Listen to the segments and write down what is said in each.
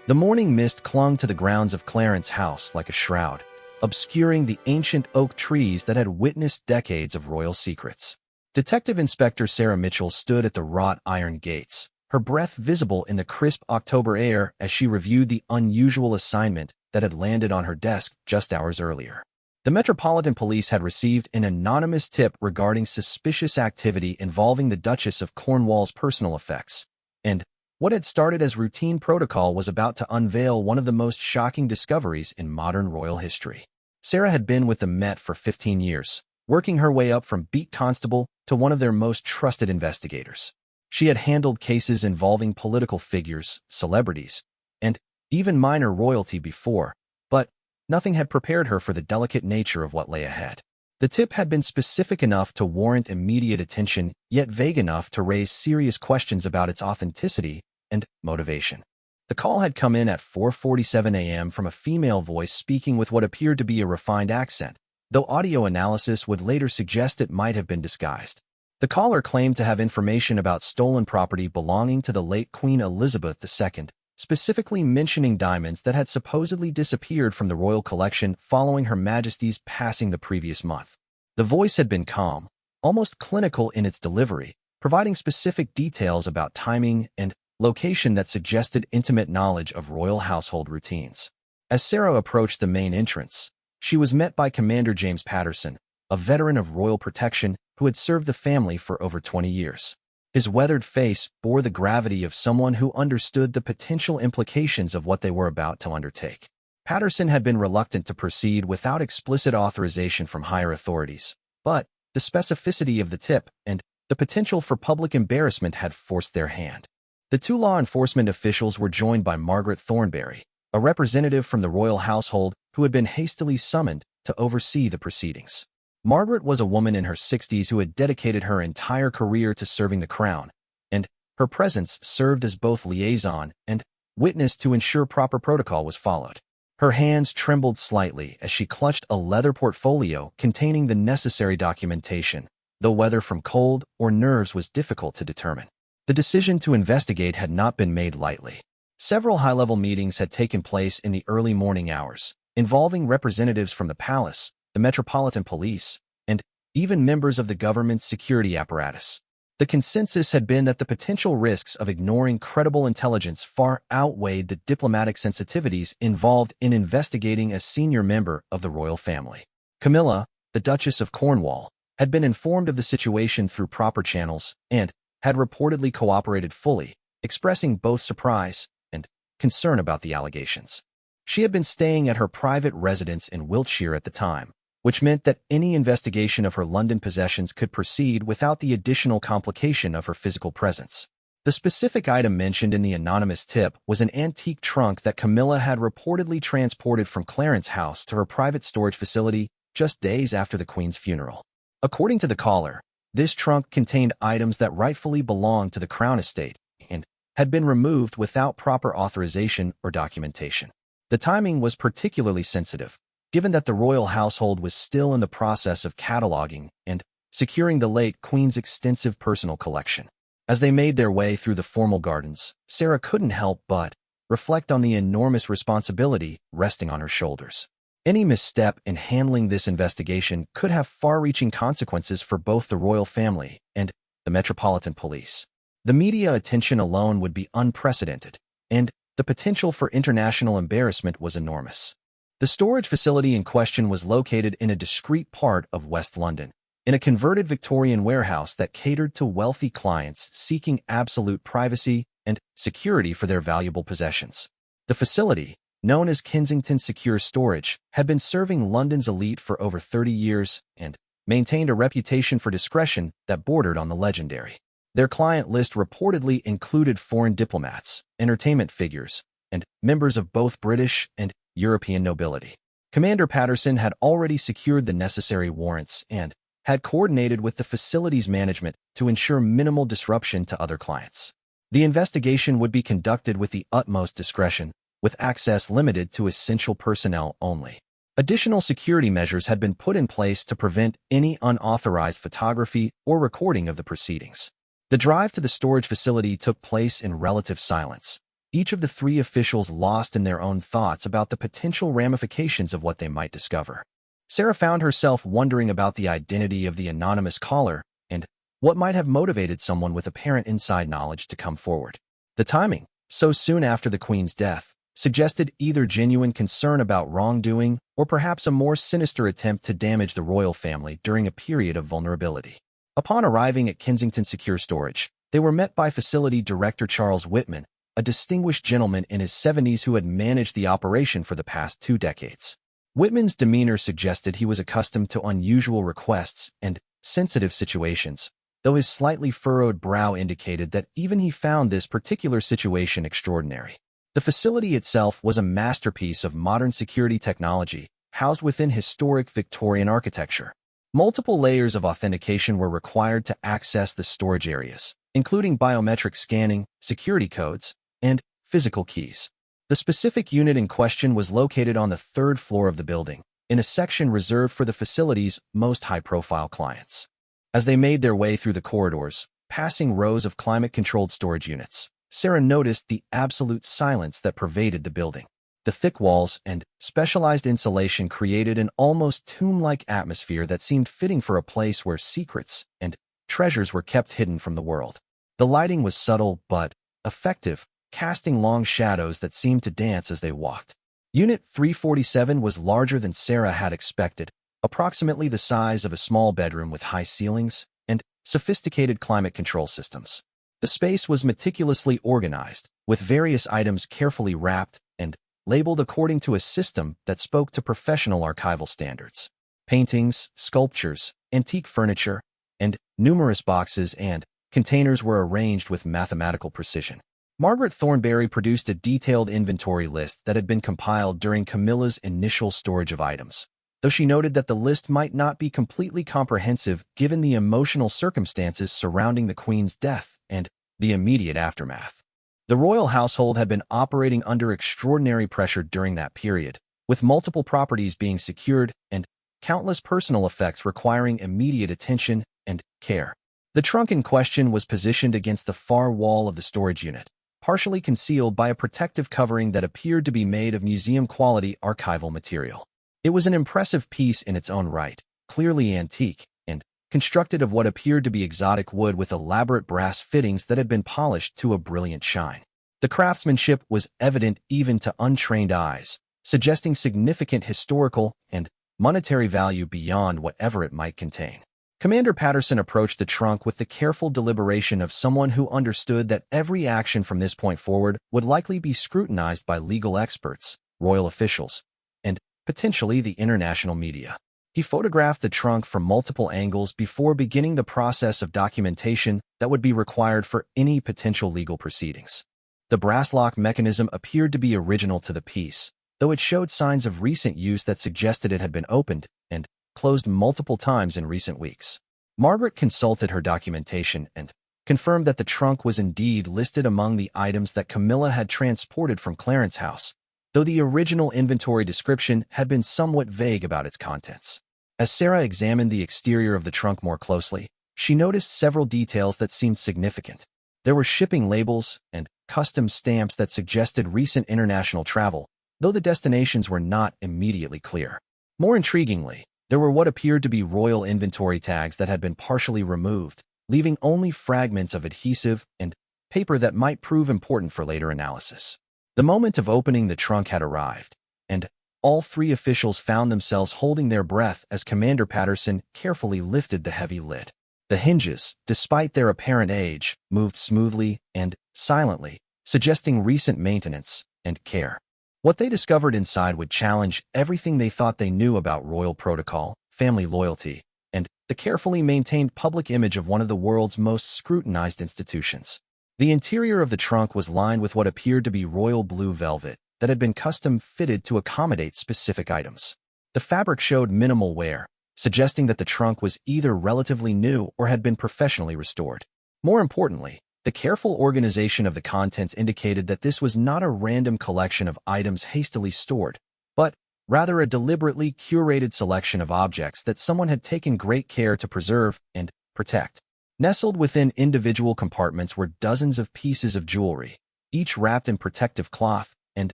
The morning mist clung to the grounds of Clarence's house like a shroud, obscuring the ancient oak trees that had witnessed decades of royal secrets. Detective Inspector Sarah Mitchell stood at the wrought iron gates, her breath visible in the crisp October air as she reviewed the unusual assignment that had landed on her desk just hours earlier. The Metropolitan Police had received an anonymous tip regarding suspicious activity involving the Duchess of Cornwall's personal effects, and what had started as routine protocol was about to unveil one of the most shocking discoveries in modern royal history. Sarah had been with the Met for 15 years, working her way up from beat constable to one of their most trusted investigators. She had handled cases involving political figures, celebrities, and even minor royalty before, but nothing had prepared her for the delicate nature of what lay ahead. The tip had been specific enough to warrant immediate attention, yet vague enough to raise serious questions about its authenticity and motivation. The call had come in at 4:47 a.m. from a female voice speaking with what appeared to be a refined accent, though audio analysis would later suggest it might have been disguised. The caller claimed to have information about stolen property belonging to the late Queen Elizabeth II, specifically mentioning diamonds that had supposedly disappeared from the royal collection following Her Majesty's passing the previous month. The voice had been calm, almost clinical in its delivery, providing specific details about timing and location that suggested intimate knowledge of royal household routines. As Sarah approached the main entrance, she was met by Commander James Patterson, a veteran of royal protection who had served the family for over 20 years. His weathered face bore the gravity of someone who understood the potential implications of what they were about to undertake. Patterson had been reluctant to proceed without explicit authorization from higher authorities, but the specificity of the tip and the potential for public embarrassment had forced their hand. The two law enforcement officials were joined by Margaret Thornberry, a representative from the royal household who had been hastily summoned to oversee the proceedings. Margaret was a woman in her 60s who had dedicated her entire career to serving the crown, and her presence served as both liaison and witness to ensure proper protocol was followed. Her hands trembled slightly as she clutched a leather portfolio containing the necessary documentation, though whether from cold or nerves was difficult to determine. The decision to investigate had not been made lightly. Several high-level meetings had taken place in the early morning hours, involving representatives from the palace, the Metropolitan Police, and even members of the government's security apparatus. The consensus had been that the potential risks of ignoring credible intelligence far outweighed the diplomatic sensitivities involved in investigating a senior member of the royal family. Camilla, the Duchess of Cornwall, had been informed of the situation through proper channels and had reportedly cooperated fully, expressing both surprise and concern about the allegations. She had been staying at her private residence in Wiltshire at the time, which meant that any investigation of her London possessions could proceed without the additional complication of her physical presence. The specific item mentioned in the anonymous tip was an antique trunk that Camilla had reportedly transported from Clarence's house to her private storage facility just days after the Queen's funeral. According to the caller, this trunk contained items that rightfully belonged to the Crown estate and had been removed without proper authorization or documentation. The timing was particularly sensitive, given that the royal household was still in the process of cataloging and securing the late Queen's extensive personal collection. As they made their way through the formal gardens, Sarah couldn't help but reflect on the enormous responsibility resting on her shoulders. Any misstep in handling this investigation could have far-reaching consequences for both the royal family and the Metropolitan Police. The media attention alone would be unprecedented, and the potential for international embarrassment was enormous. The storage facility in question was located in a discreet part of West London, in a converted Victorian warehouse that catered to wealthy clients seeking absolute privacy and security for their valuable possessions. The facility, known as Kensington Secure Storage, had been serving London's elite for over 30 years and maintained a reputation for discretion that bordered on the legendary. Their client list reportedly included foreign diplomats, entertainment figures, and members of both British and European nobility. Commander Patterson had already secured the necessary warrants and had coordinated with the facility's management to ensure minimal disruption to other clients. The investigation would be conducted with the utmost discretion, with access limited to essential personnel only. Additional security measures had been put in place to prevent any unauthorized photography or recording of the proceedings. The drive to the storage facility took place in relative silence, each of the three officials lost in their own thoughts about the potential ramifications of what they might discover. Sarah found herself wondering about the identity of the anonymous caller and what might have motivated someone with apparent inside knowledge to come forward. The timing, so soon after the Queen's death, suggested either genuine concern about wrongdoing or perhaps a more sinister attempt to damage the royal family during a period of vulnerability. Upon arriving at Kensington Secure Storage, they were met by Facility Director Charles Whitman, a distinguished gentleman in his 70s who had managed the operation for the past 2 decades. Whitman's demeanor suggested he was accustomed to unusual requests and sensitive situations, though his slightly furrowed brow indicated that even he found this particular situation extraordinary. The facility itself was a masterpiece of modern security technology, housed within historic Victorian architecture. Multiple layers of authentication were required to access the storage areas, including biometric scanning, security codes, and physical keys. The specific unit in question was located on the 3rd floor of the building, in a section reserved for the facility's most high-profile clients. As they made their way through the corridors, passing rows of climate-controlled storage units, Sarah noticed the absolute silence that pervaded the building. The thick walls and specialized insulation created an almost tomb-like atmosphere that seemed fitting for a place where secrets and treasures were kept hidden from the world. The lighting was subtle but effective, casting long shadows that seemed to dance as they walked. Unit 347 was larger than Sarah had expected, approximately the size of a small bedroom with high ceilings and sophisticated climate control systems. The space was meticulously organized, with various items carefully wrapped and labeled according to a system that spoke to professional archival standards. Paintings, sculptures, antique furniture, and numerous boxes and containers were arranged with mathematical precision. Margaret Thornberry produced a detailed inventory list that had been compiled during Camilla's initial storage of items, though she noted that the list might not be completely comprehensive given the emotional circumstances surrounding the Queen's death and the immediate aftermath. The royal household had been operating under extraordinary pressure during that period, with multiple properties being secured and countless personal effects requiring immediate attention and care. The trunk in question was positioned against the far wall of the storage unit, partially concealed by a protective covering that appeared to be made of museum-quality archival material. It was an impressive piece in its own right, clearly antique, and constructed of what appeared to be exotic wood with elaborate brass fittings that had been polished to a brilliant shine. The craftsmanship was evident even to untrained eyes, suggesting significant historical and monetary value beyond whatever it might contain. Commander Patterson approached the trunk with the careful deliberation of someone who understood that every action from this point forward would likely be scrutinized by legal experts, royal officials, and potentially the international media. He photographed the trunk from multiple angles before beginning the process of documentation that would be required for any potential legal proceedings. The brass lock mechanism appeared to be original to the piece, though it showed signs of recent use that suggested it had been opened and closed multiple times in recent weeks. Margaret consulted her documentation and confirmed that the trunk was indeed listed among the items that Camilla had transported from Clarence House, though the original inventory description had been somewhat vague about its contents. As Sarah examined the exterior of the trunk more closely, she noticed several details that seemed significant. There were shipping labels and custom stamps that suggested recent international travel, though the destinations were not immediately clear. More intriguingly, there were what appeared to be royal inventory tags that had been partially removed, leaving only fragments of adhesive and paper that might prove important for later analysis. The moment of opening the trunk had arrived, and all three officials found themselves holding their breath as Commander Patterson carefully lifted the heavy lid. The hinges, despite their apparent age, moved smoothly and silently, suggesting recent maintenance and care. What they discovered inside would challenge everything they thought they knew about royal protocol, family loyalty, and the carefully maintained public image of one of the world's most scrutinized institutions. The interior of the trunk was lined with what appeared to be royal blue velvet that had been custom-fitted to accommodate specific items. The fabric showed minimal wear, suggesting that the trunk was either relatively new or had been professionally restored. More importantly, the careful organization of the contents indicated that this was not a random collection of items hastily stored, but rather a deliberately curated selection of objects that someone had taken great care to preserve and protect. Nestled within individual compartments were dozens of pieces of jewelry, each wrapped in protective cloth and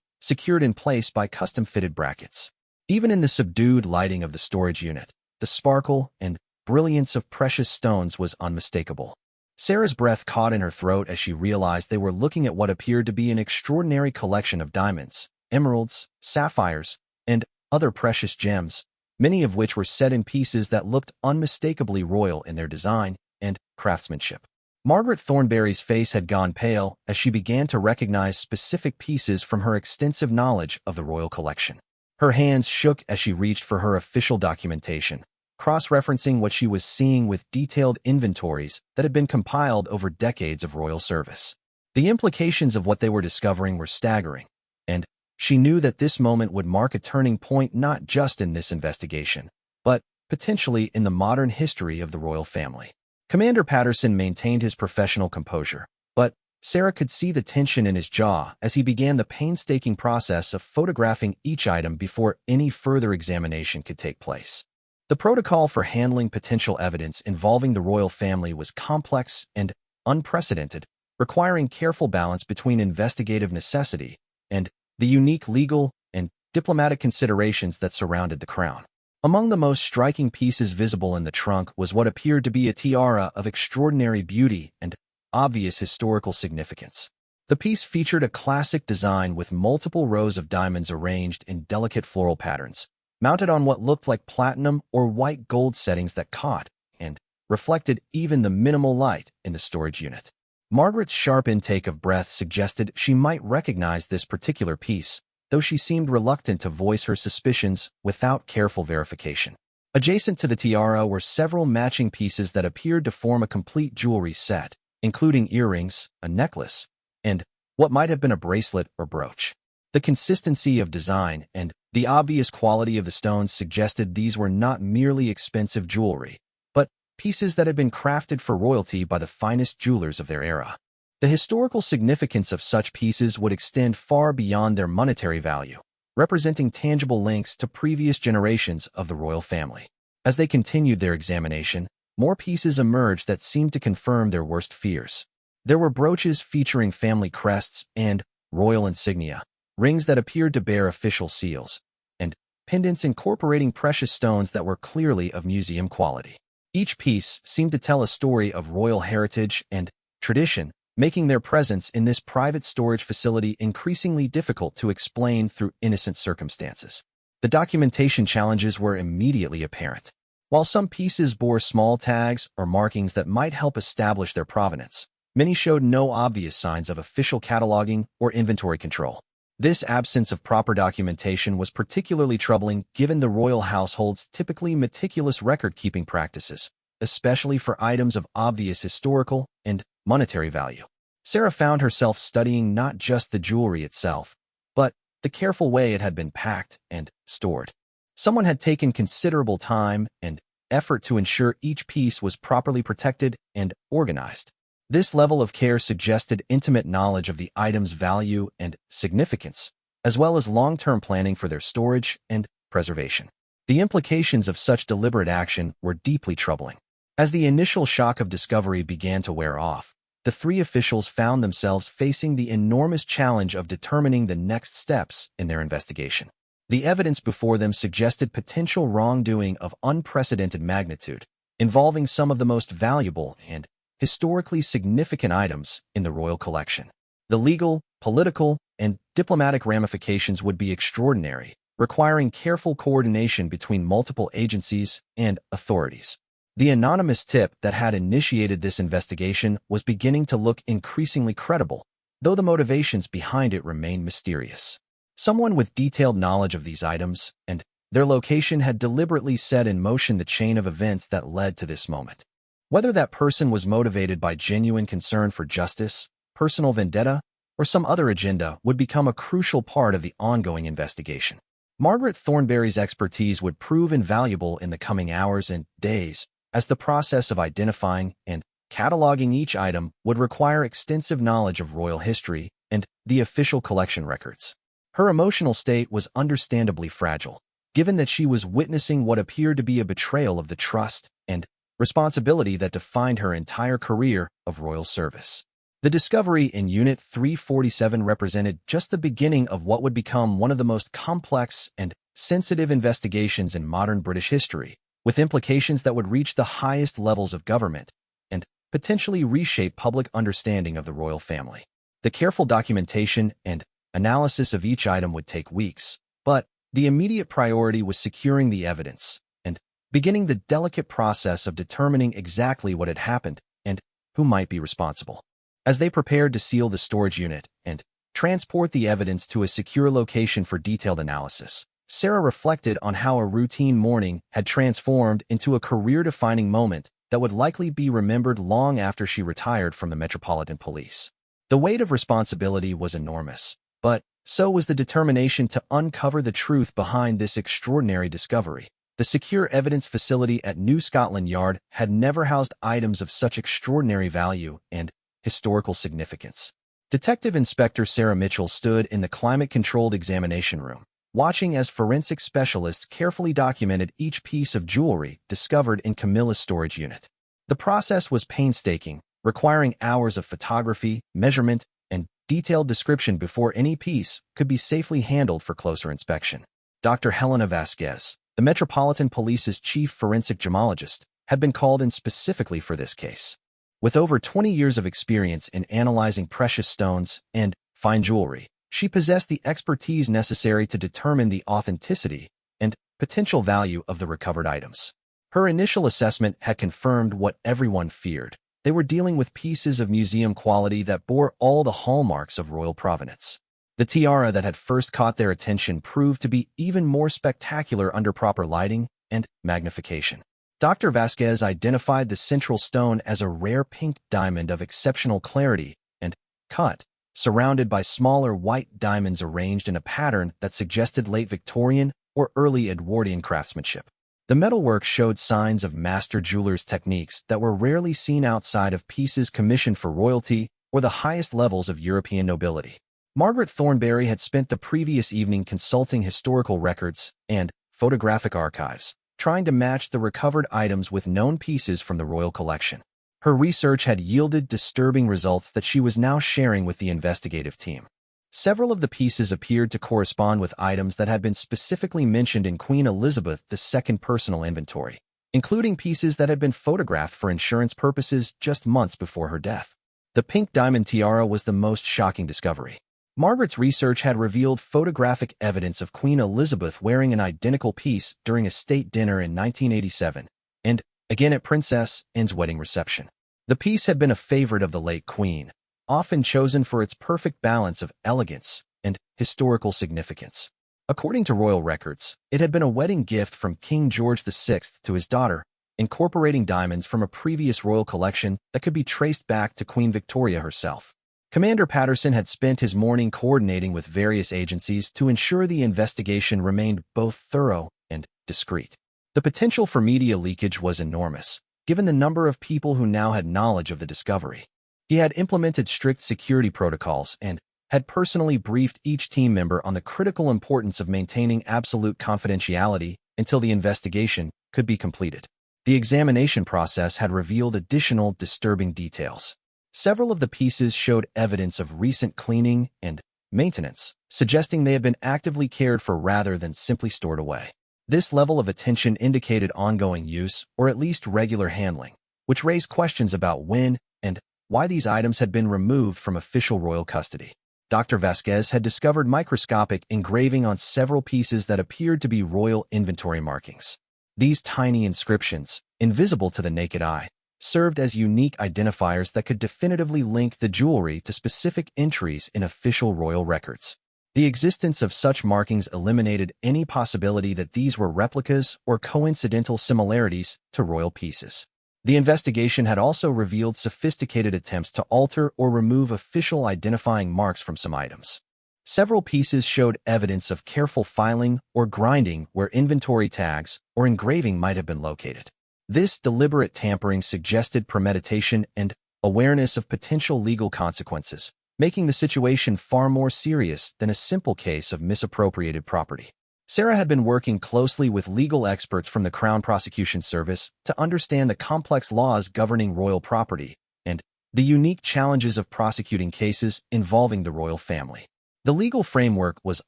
secured in place by custom-fitted brackets. Even in the subdued lighting of the storage unit, the sparkle and brilliance of precious stones was unmistakable. Sarah's breath caught in her throat as she realized they were looking at what appeared to be an extraordinary collection of diamonds, emeralds, sapphires, and other precious gems, many of which were set in pieces that looked unmistakably royal in their design and craftsmanship. Margaret Thornberry's face had gone pale as she began to recognize specific pieces from her extensive knowledge of the royal collection. Her hands shook as she reached for her official documentation, cross-referencing what she was seeing with detailed inventories that had been compiled over decades of royal service. The implications of what they were discovering were staggering, and she knew that this moment would mark a turning point not just in this investigation, but potentially in the modern history of the royal family. Commander Patterson maintained his professional composure, but Sarah could see the tension in his jaw as he began the painstaking process of photographing each item before any further examination could take place. The protocol for handling potential evidence involving the royal family was complex and unprecedented, requiring careful balance between investigative necessity and the unique legal and diplomatic considerations that surrounded the crown. Among the most striking pieces visible in the trunk was what appeared to be a tiara of extraordinary beauty and obvious historical significance. The piece featured a classic design with multiple rows of diamonds arranged in delicate floral patterns, mounted on what looked like platinum or white gold settings that caught and reflected even the minimal light in the storage unit. Margaret's sharp intake of breath suggested she might recognize this particular piece, though she seemed reluctant to voice her suspicions without careful verification. Adjacent to the tiara were several matching pieces that appeared to form a complete jewelry set, including earrings, a necklace, and what might have been a bracelet or brooch. The consistency of design and the obvious quality of the stones suggested these were not merely expensive jewelry, but pieces that had been crafted for royalty by the finest jewelers of their era. The historical significance of such pieces would extend far beyond their monetary value, representing tangible links to previous generations of the royal family. As they continued their examination, more pieces emerged that seemed to confirm their worst fears. There were brooches featuring family crests and royal insignia, rings that appeared to bear official seals, and pendants incorporating precious stones that were clearly of museum quality. Each piece seemed to tell a story of royal heritage and tradition, making their presence in this private storage facility increasingly difficult to explain through innocent circumstances. The documentation challenges were immediately apparent. While some pieces bore small tags or markings that might help establish their provenance, many showed no obvious signs of official cataloging or inventory control. This absence of proper documentation was particularly troubling given the royal household's typically meticulous record-keeping practices, especially for items of obvious historical and monetary value. Sarah found herself studying not just the jewelry itself, but the careful way it had been packed and stored. Someone had taken considerable time and effort to ensure each piece was properly protected and organized. This level of care suggested intimate knowledge of the item's value and significance, as well as long-term planning for their storage and preservation. The implications of such deliberate action were deeply troubling. As the initial shock of discovery began to wear off, the three officials found themselves facing the enormous challenge of determining the next steps in their investigation. The evidence before them suggested potential wrongdoing of unprecedented magnitude, involving some of the most valuable and historically significant items in the royal collection. The legal, political, and diplomatic ramifications would be extraordinary, requiring careful coordination between multiple agencies and authorities. The anonymous tip that had initiated this investigation was beginning to look increasingly credible, though the motivations behind it remained mysterious. Someone with detailed knowledge of these items and their location had deliberately set in motion the chain of events that led to this moment. Whether that person was motivated by genuine concern for justice, personal vendetta, or some other agenda would become a crucial part of the ongoing investigation. Margaret Thornberry's expertise would prove invaluable in the coming hours and days, as the process of identifying and cataloging each item would require extensive knowledge of royal history and the official collection records. Her emotional state was understandably fragile, given that she was witnessing what appeared to be a betrayal of the trust and responsibility that defined her entire career of royal service. The discovery in Unit 347 represented just the beginning of what would become one of the most complex and sensitive investigations in modern British history, with implications that would reach the highest levels of government and potentially reshape public understanding of the royal family. The careful documentation and analysis of each item would take weeks, but the immediate priority was securing the evidence and beginning the delicate process of determining exactly what had happened and who might be responsible. As they prepared to seal the storage unit and transport the evidence to a secure location for detailed analysis, Sarah reflected on how a routine morning had transformed into a career-defining moment that would likely be remembered long after she retired from the Metropolitan Police. The weight of responsibility was enormous, but so was the determination to uncover the truth behind this extraordinary discovery. The secure evidence facility at New Scotland Yard had never housed items of such extraordinary value and historical significance. Detective Inspector Sarah Mitchell stood in the climate-controlled examination room, watching as forensic specialists carefully documented each piece of jewelry discovered in Camilla's storage unit. The process was painstaking, requiring hours of photography, measurement, and detailed description before any piece could be safely handled for closer inspection. Dr. Helena Vasquez, the Metropolitan Police's chief forensic gemologist, had been called in specifically for this case. With over 20 years of experience in analyzing precious stones and fine jewelry, she possessed the expertise necessary to determine the authenticity and potential value of the recovered items. Her initial assessment had confirmed what everyone feared. They were dealing with pieces of museum quality that bore all the hallmarks of royal provenance. The tiara that had first caught their attention proved to be even more spectacular under proper lighting and magnification. Dr. Vasquez identified the central stone as a rare pink diamond of exceptional clarity and cut, surrounded by smaller white diamonds arranged in a pattern that suggested late Victorian or early Edwardian craftsmanship. The metalwork showed signs of master jewelers' techniques that were rarely seen outside of pieces commissioned for royalty or the highest levels of European nobility. Margaret Thornberry had spent the previous evening consulting historical records and photographic archives, trying to match the recovered items with known pieces from the royal collection. Her research had yielded disturbing results that she was now sharing with the investigative team. Several of the pieces appeared to correspond with items that had been specifically mentioned in Queen Elizabeth II's personal inventory, including pieces that had been photographed for insurance purposes just months before her death. The pink diamond tiara was the most shocking discovery. Margaret's research had revealed photographic evidence of Queen Elizabeth wearing an identical piece during a state dinner in 1987, and again at Princess Anne's wedding reception. The piece had been a favorite of the late Queen, often chosen for its perfect balance of elegance and historical significance. According to royal records, it had been a wedding gift from King George VI to his daughter, incorporating diamonds from a previous royal collection that could be traced back to Queen Victoria herself. Commander Patterson had spent his morning coordinating with various agencies to ensure the investigation remained both thorough and discreet. The potential for media leakage was enormous, given the number of people who now had knowledge of the discovery. He had implemented strict security protocols and had personally briefed each team member on the critical importance of maintaining absolute confidentiality until the investigation could be completed. The examination process had revealed additional disturbing details. Several of the pieces showed evidence of recent cleaning and maintenance, suggesting they had been actively cared for rather than simply stored away. This level of attention indicated ongoing use, or at least regular handling, which raised questions about when and why these items had been removed from official royal custody. Dr. Vasquez had discovered microscopic engraving on several pieces that appeared to be royal inventory markings. These tiny inscriptions, invisible to the naked eye, served as unique identifiers that could definitively link the jewelry to specific entries in official royal records. The existence of such markings eliminated any possibility that these were replicas or coincidental similarities to royal pieces. The investigation had also revealed sophisticated attempts to alter or remove official identifying marks from some items. Several pieces showed evidence of careful filing or grinding where inventory tags or engraving might have been located. This deliberate tampering suggested premeditation and awareness of potential legal consequences, making the situation far more serious than a simple case of misappropriated property. Sarah had been working closely with legal experts from the Crown Prosecution Service to understand the complex laws governing royal property, and the unique challenges of prosecuting cases involving the royal family. The legal framework was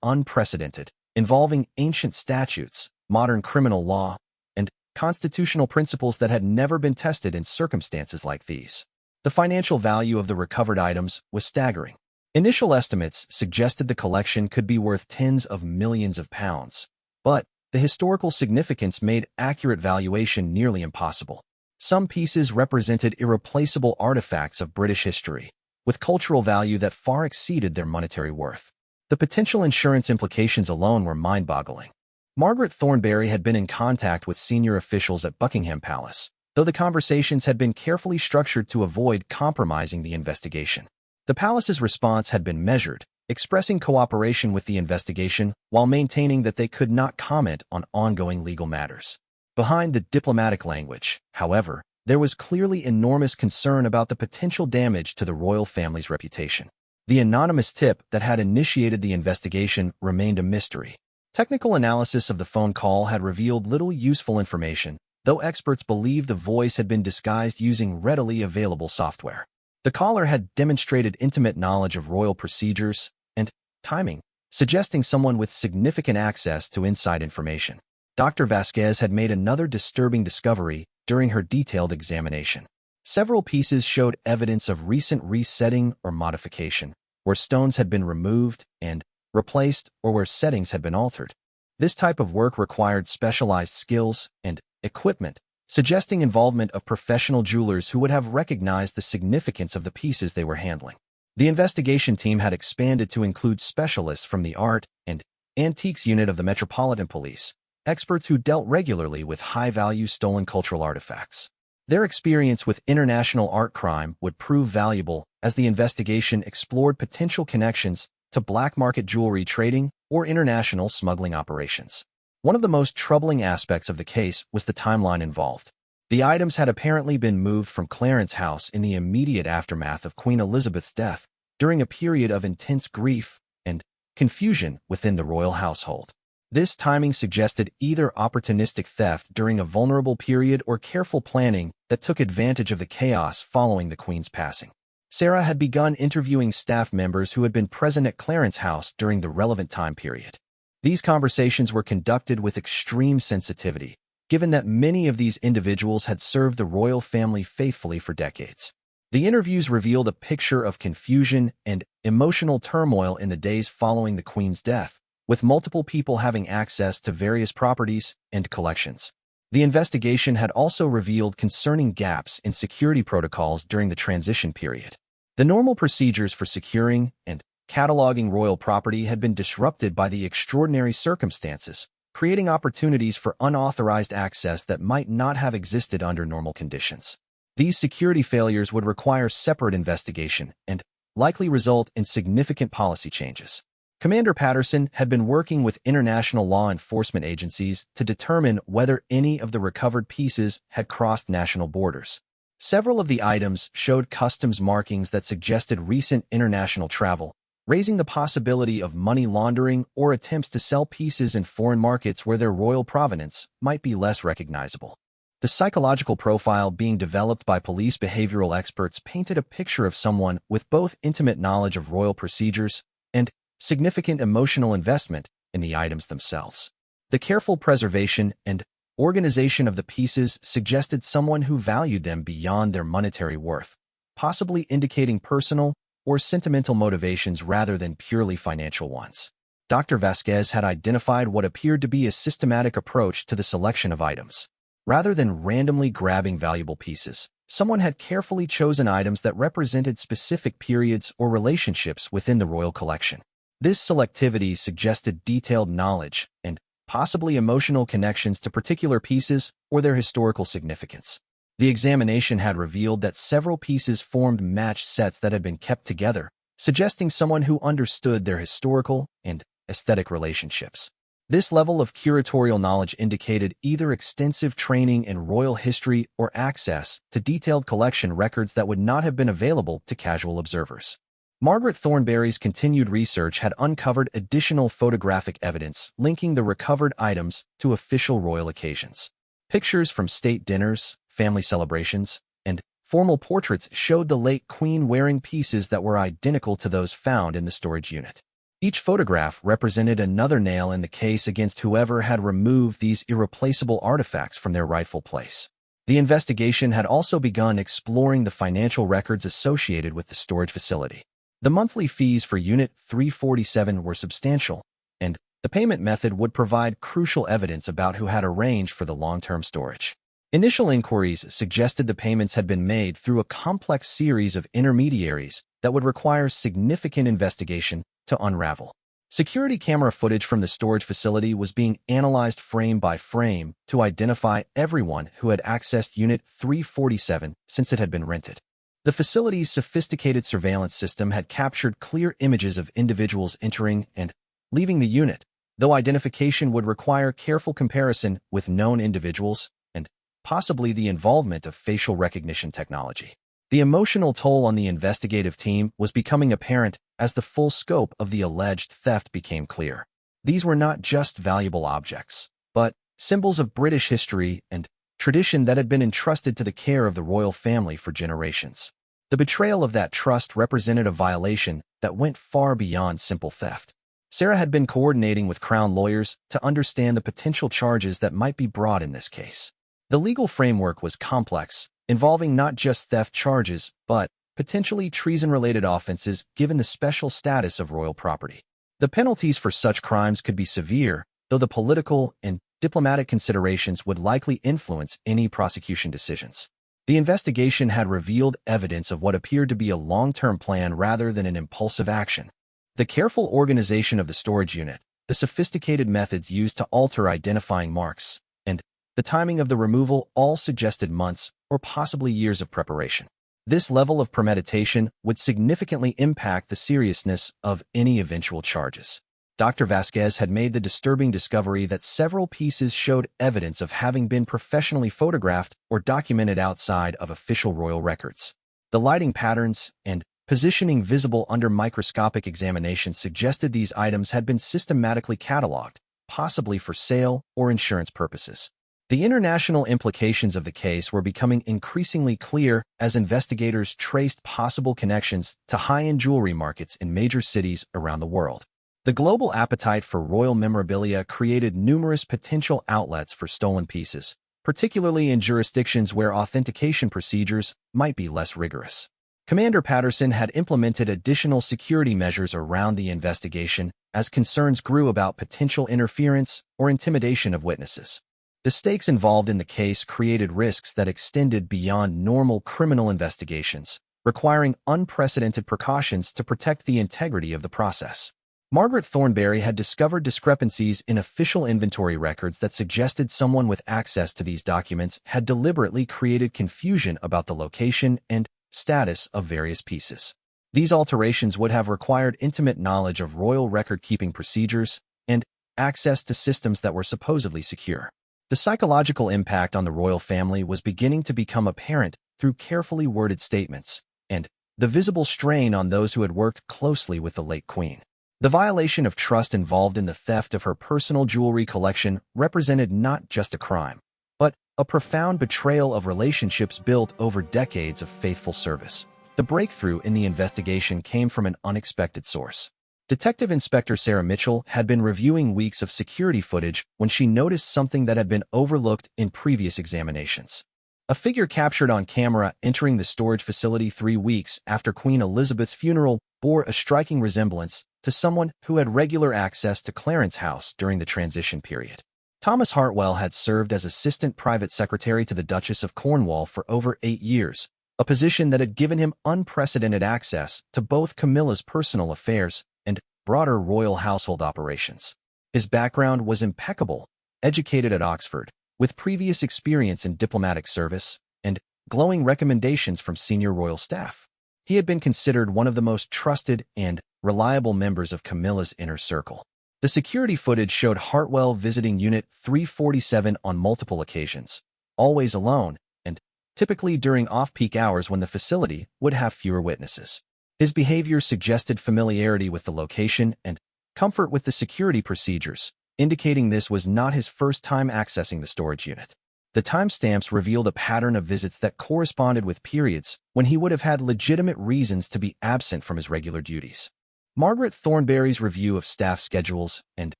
unprecedented, involving ancient statutes, modern criminal law, and constitutional principles that had never been tested in circumstances like these. The financial value of the recovered items was staggering. Initial estimates suggested the collection could be worth tens of millions of pounds, but the historical significance made accurate valuation nearly impossible. Some pieces represented irreplaceable artifacts of British history, with cultural value that far exceeded their monetary worth. The potential insurance implications alone were mind-boggling. Margaret Thornberry had been in contact with senior officials at Buckingham Palace, though the conversations had been carefully structured to avoid compromising the investigation. The palace's response had been measured, expressing cooperation with the investigation while maintaining that they could not comment on ongoing legal matters. Behind the diplomatic language, however, there was clearly enormous concern about the potential damage to the royal family's reputation. The anonymous tip that had initiated the investigation remained a mystery. Technical analysis of the phone call had revealed little useful information, though experts believed the voice had been disguised using readily available software. The caller had demonstrated intimate knowledge of royal procedures and timing, suggesting someone with significant access to inside information. Dr. Vasquez had made another disturbing discovery during her detailed examination. Several pieces showed evidence of recent resetting or modification, where stones had been removed and replaced or where settings had been altered. This type of work required specialized skills and equipment, suggesting involvement of professional jewelers who would have recognized the significance of the pieces they were handling. The investigation team had expanded to include specialists from the art and antiques unit of the Metropolitan Police, experts who dealt regularly with high-value stolen cultural artifacts. Their experience with international art crime would prove valuable as the investigation explored potential connections to black market jewelry trading or international smuggling operations. One of the most troubling aspects of the case was the timeline involved. The items had apparently been moved from Clarence House in the immediate aftermath of Queen Elizabeth's death, during a period of intense grief and confusion within the royal household. This timing suggested either opportunistic theft during a vulnerable period or careful planning that took advantage of the chaos following the Queen's passing. Sarah had begun interviewing staff members who had been present at Clarence House during the relevant time period. These conversations were conducted with extreme sensitivity, given that many of these individuals had served the royal family faithfully for decades. The interviews revealed a picture of confusion and emotional turmoil in the days following the Queen's death, with multiple people having access to various properties and collections. The investigation had also revealed concerning gaps in security protocols during the transition period. The normal procedures for securing and cataloging royal property had been disrupted by the extraordinary circumstances, creating opportunities for unauthorized access that might not have existed under normal conditions. These security failures would require separate investigation and likely result in significant policy changes. Commander Patterson had been working with international law enforcement agencies to determine whether any of the recovered pieces had crossed national borders. Several of the items showed customs markings that suggested recent international travel, raising the possibility of money laundering or attempts to sell pieces in foreign markets where their royal provenance might be less recognizable. The psychological profile being developed by police behavioral experts painted a picture of someone with both intimate knowledge of royal procedures and significant emotional investment in the items themselves. The careful preservation and organization of the pieces suggested someone who valued them beyond their monetary worth, possibly indicating personal or sentimental motivations rather than purely financial ones. Dr. Vasquez had identified what appeared to be a systematic approach to the selection of items. Rather than randomly grabbing valuable pieces, someone had carefully chosen items that represented specific periods or relationships within the royal collection. This selectivity suggested detailed knowledge and possibly emotional connections to particular pieces or their historical significance. The examination had revealed that several pieces formed matched sets that had been kept together, suggesting someone who understood their historical and aesthetic relationships. This level of curatorial knowledge indicated either extensive training in royal history or access to detailed collection records that would not have been available to casual observers. Margaret Thornberry's continued research had uncovered additional photographic evidence linking the recovered items to official royal occasions. Pictures from state dinners, family celebrations, and Formal portraits showed the late queen wearing pieces that were identical to those found in the storage unit. Each photograph represented another nail in the case against whoever had removed these irreplaceable artifacts from their rightful place. The investigation had also begun exploring the financial records associated with the storage facility. The monthly fees for Unit 347 were substantial, and the payment method would provide crucial evidence about who had arranged for the long-term storage. Initial inquiries suggested the payments had been made through a complex series of intermediaries that would require significant investigation to unravel. Security camera footage from the storage facility was being analyzed frame by frame to identify everyone who had accessed Unit 347 since it had been rented. The facility's sophisticated surveillance system had captured clear images of individuals entering and leaving the unit, though identification would require careful comparison with known individuals and possibly the involvement of facial recognition technology. The emotional toll on the investigative team was becoming apparent as the full scope of the alleged theft became clear. These were not just valuable objects, but symbols of British history and tradition that had been entrusted to the care of the royal family for generations. The betrayal of that trust represented a violation that went far beyond simple theft. Sarah had been coordinating with Crown lawyers to understand the potential charges that might be brought in this case. The legal framework was complex, involving not just theft charges, but potentially treason-related offenses given the special status of royal property. The penalties for such crimes could be severe, though the political and diplomatic considerations would likely influence any prosecution decisions. The investigation had revealed evidence of what appeared to be a long-term plan rather than an impulsive action. The careful organization of the storage unit, the sophisticated methods used to alter identifying marks, and the timing of the removal all suggested months or possibly years of preparation. This level of premeditation would significantly impact the seriousness of any eventual charges. Dr. Vasquez had made the disturbing discovery that several pieces showed evidence of having been professionally photographed or documented outside of official royal records. The lighting patterns and positioning visible under microscopic examination suggested these items had been systematically cataloged, possibly for sale or insurance purposes. The international implications of the case were becoming increasingly clear as investigators traced possible connections to high-end jewelry markets in major cities around the world. The global appetite for royal memorabilia created numerous potential outlets for stolen pieces, particularly in jurisdictions where authentication procedures might be less rigorous. Commander Patterson had implemented additional security measures around the investigation as concerns grew about potential interference or intimidation of witnesses. The stakes involved in the case created risks that extended beyond normal criminal investigations, requiring unprecedented precautions to protect the integrity of the process. Margaret Thornberry had discovered discrepancies in official inventory records that suggested someone with access to these documents had deliberately created confusion about the location and status of various pieces. These alterations would have required intimate knowledge of royal record-keeping procedures and access to systems that were supposedly secure. The psychological impact on the royal family was beginning to become apparent through carefully worded statements and the visible strain on those who had worked closely with the late queen. The violation of trust involved in the theft of her personal jewelry collection represented not just a crime, but a profound betrayal of relationships built over decades of faithful service. The breakthrough in the investigation came from an unexpected source. Detective Inspector Sarah Mitchell had been reviewing weeks of security footage when she noticed something that had been overlooked in previous examinations. A figure captured on camera entering the storage facility 3 weeks after Queen Elizabeth's funeral bore a striking resemblance to someone who had regular access to Clarence House during the transition period. Thomas Hartwell had served as assistant private secretary to the Duchess of Cornwall for over 8 years, a position that had given him unprecedented access to both Camilla's personal affairs and broader royal household operations. His background was impeccable, educated at Oxford, with previous experience in diplomatic service and glowing recommendations from senior royal staff. He had been considered one of the most trusted and reliable members of Camilla's inner circle. The security footage showed Hartwell visiting Unit 347 on multiple occasions, always alone, and typically during off-peak hours when the facility would have fewer witnesses. His behavior suggested familiarity with the location and comfort with the security procedures, indicating this was not his first time accessing the storage unit. The timestamps revealed a pattern of visits that corresponded with periods when he would have had legitimate reasons to be absent from his regular duties. Margaret Thornberry's review of staff schedules and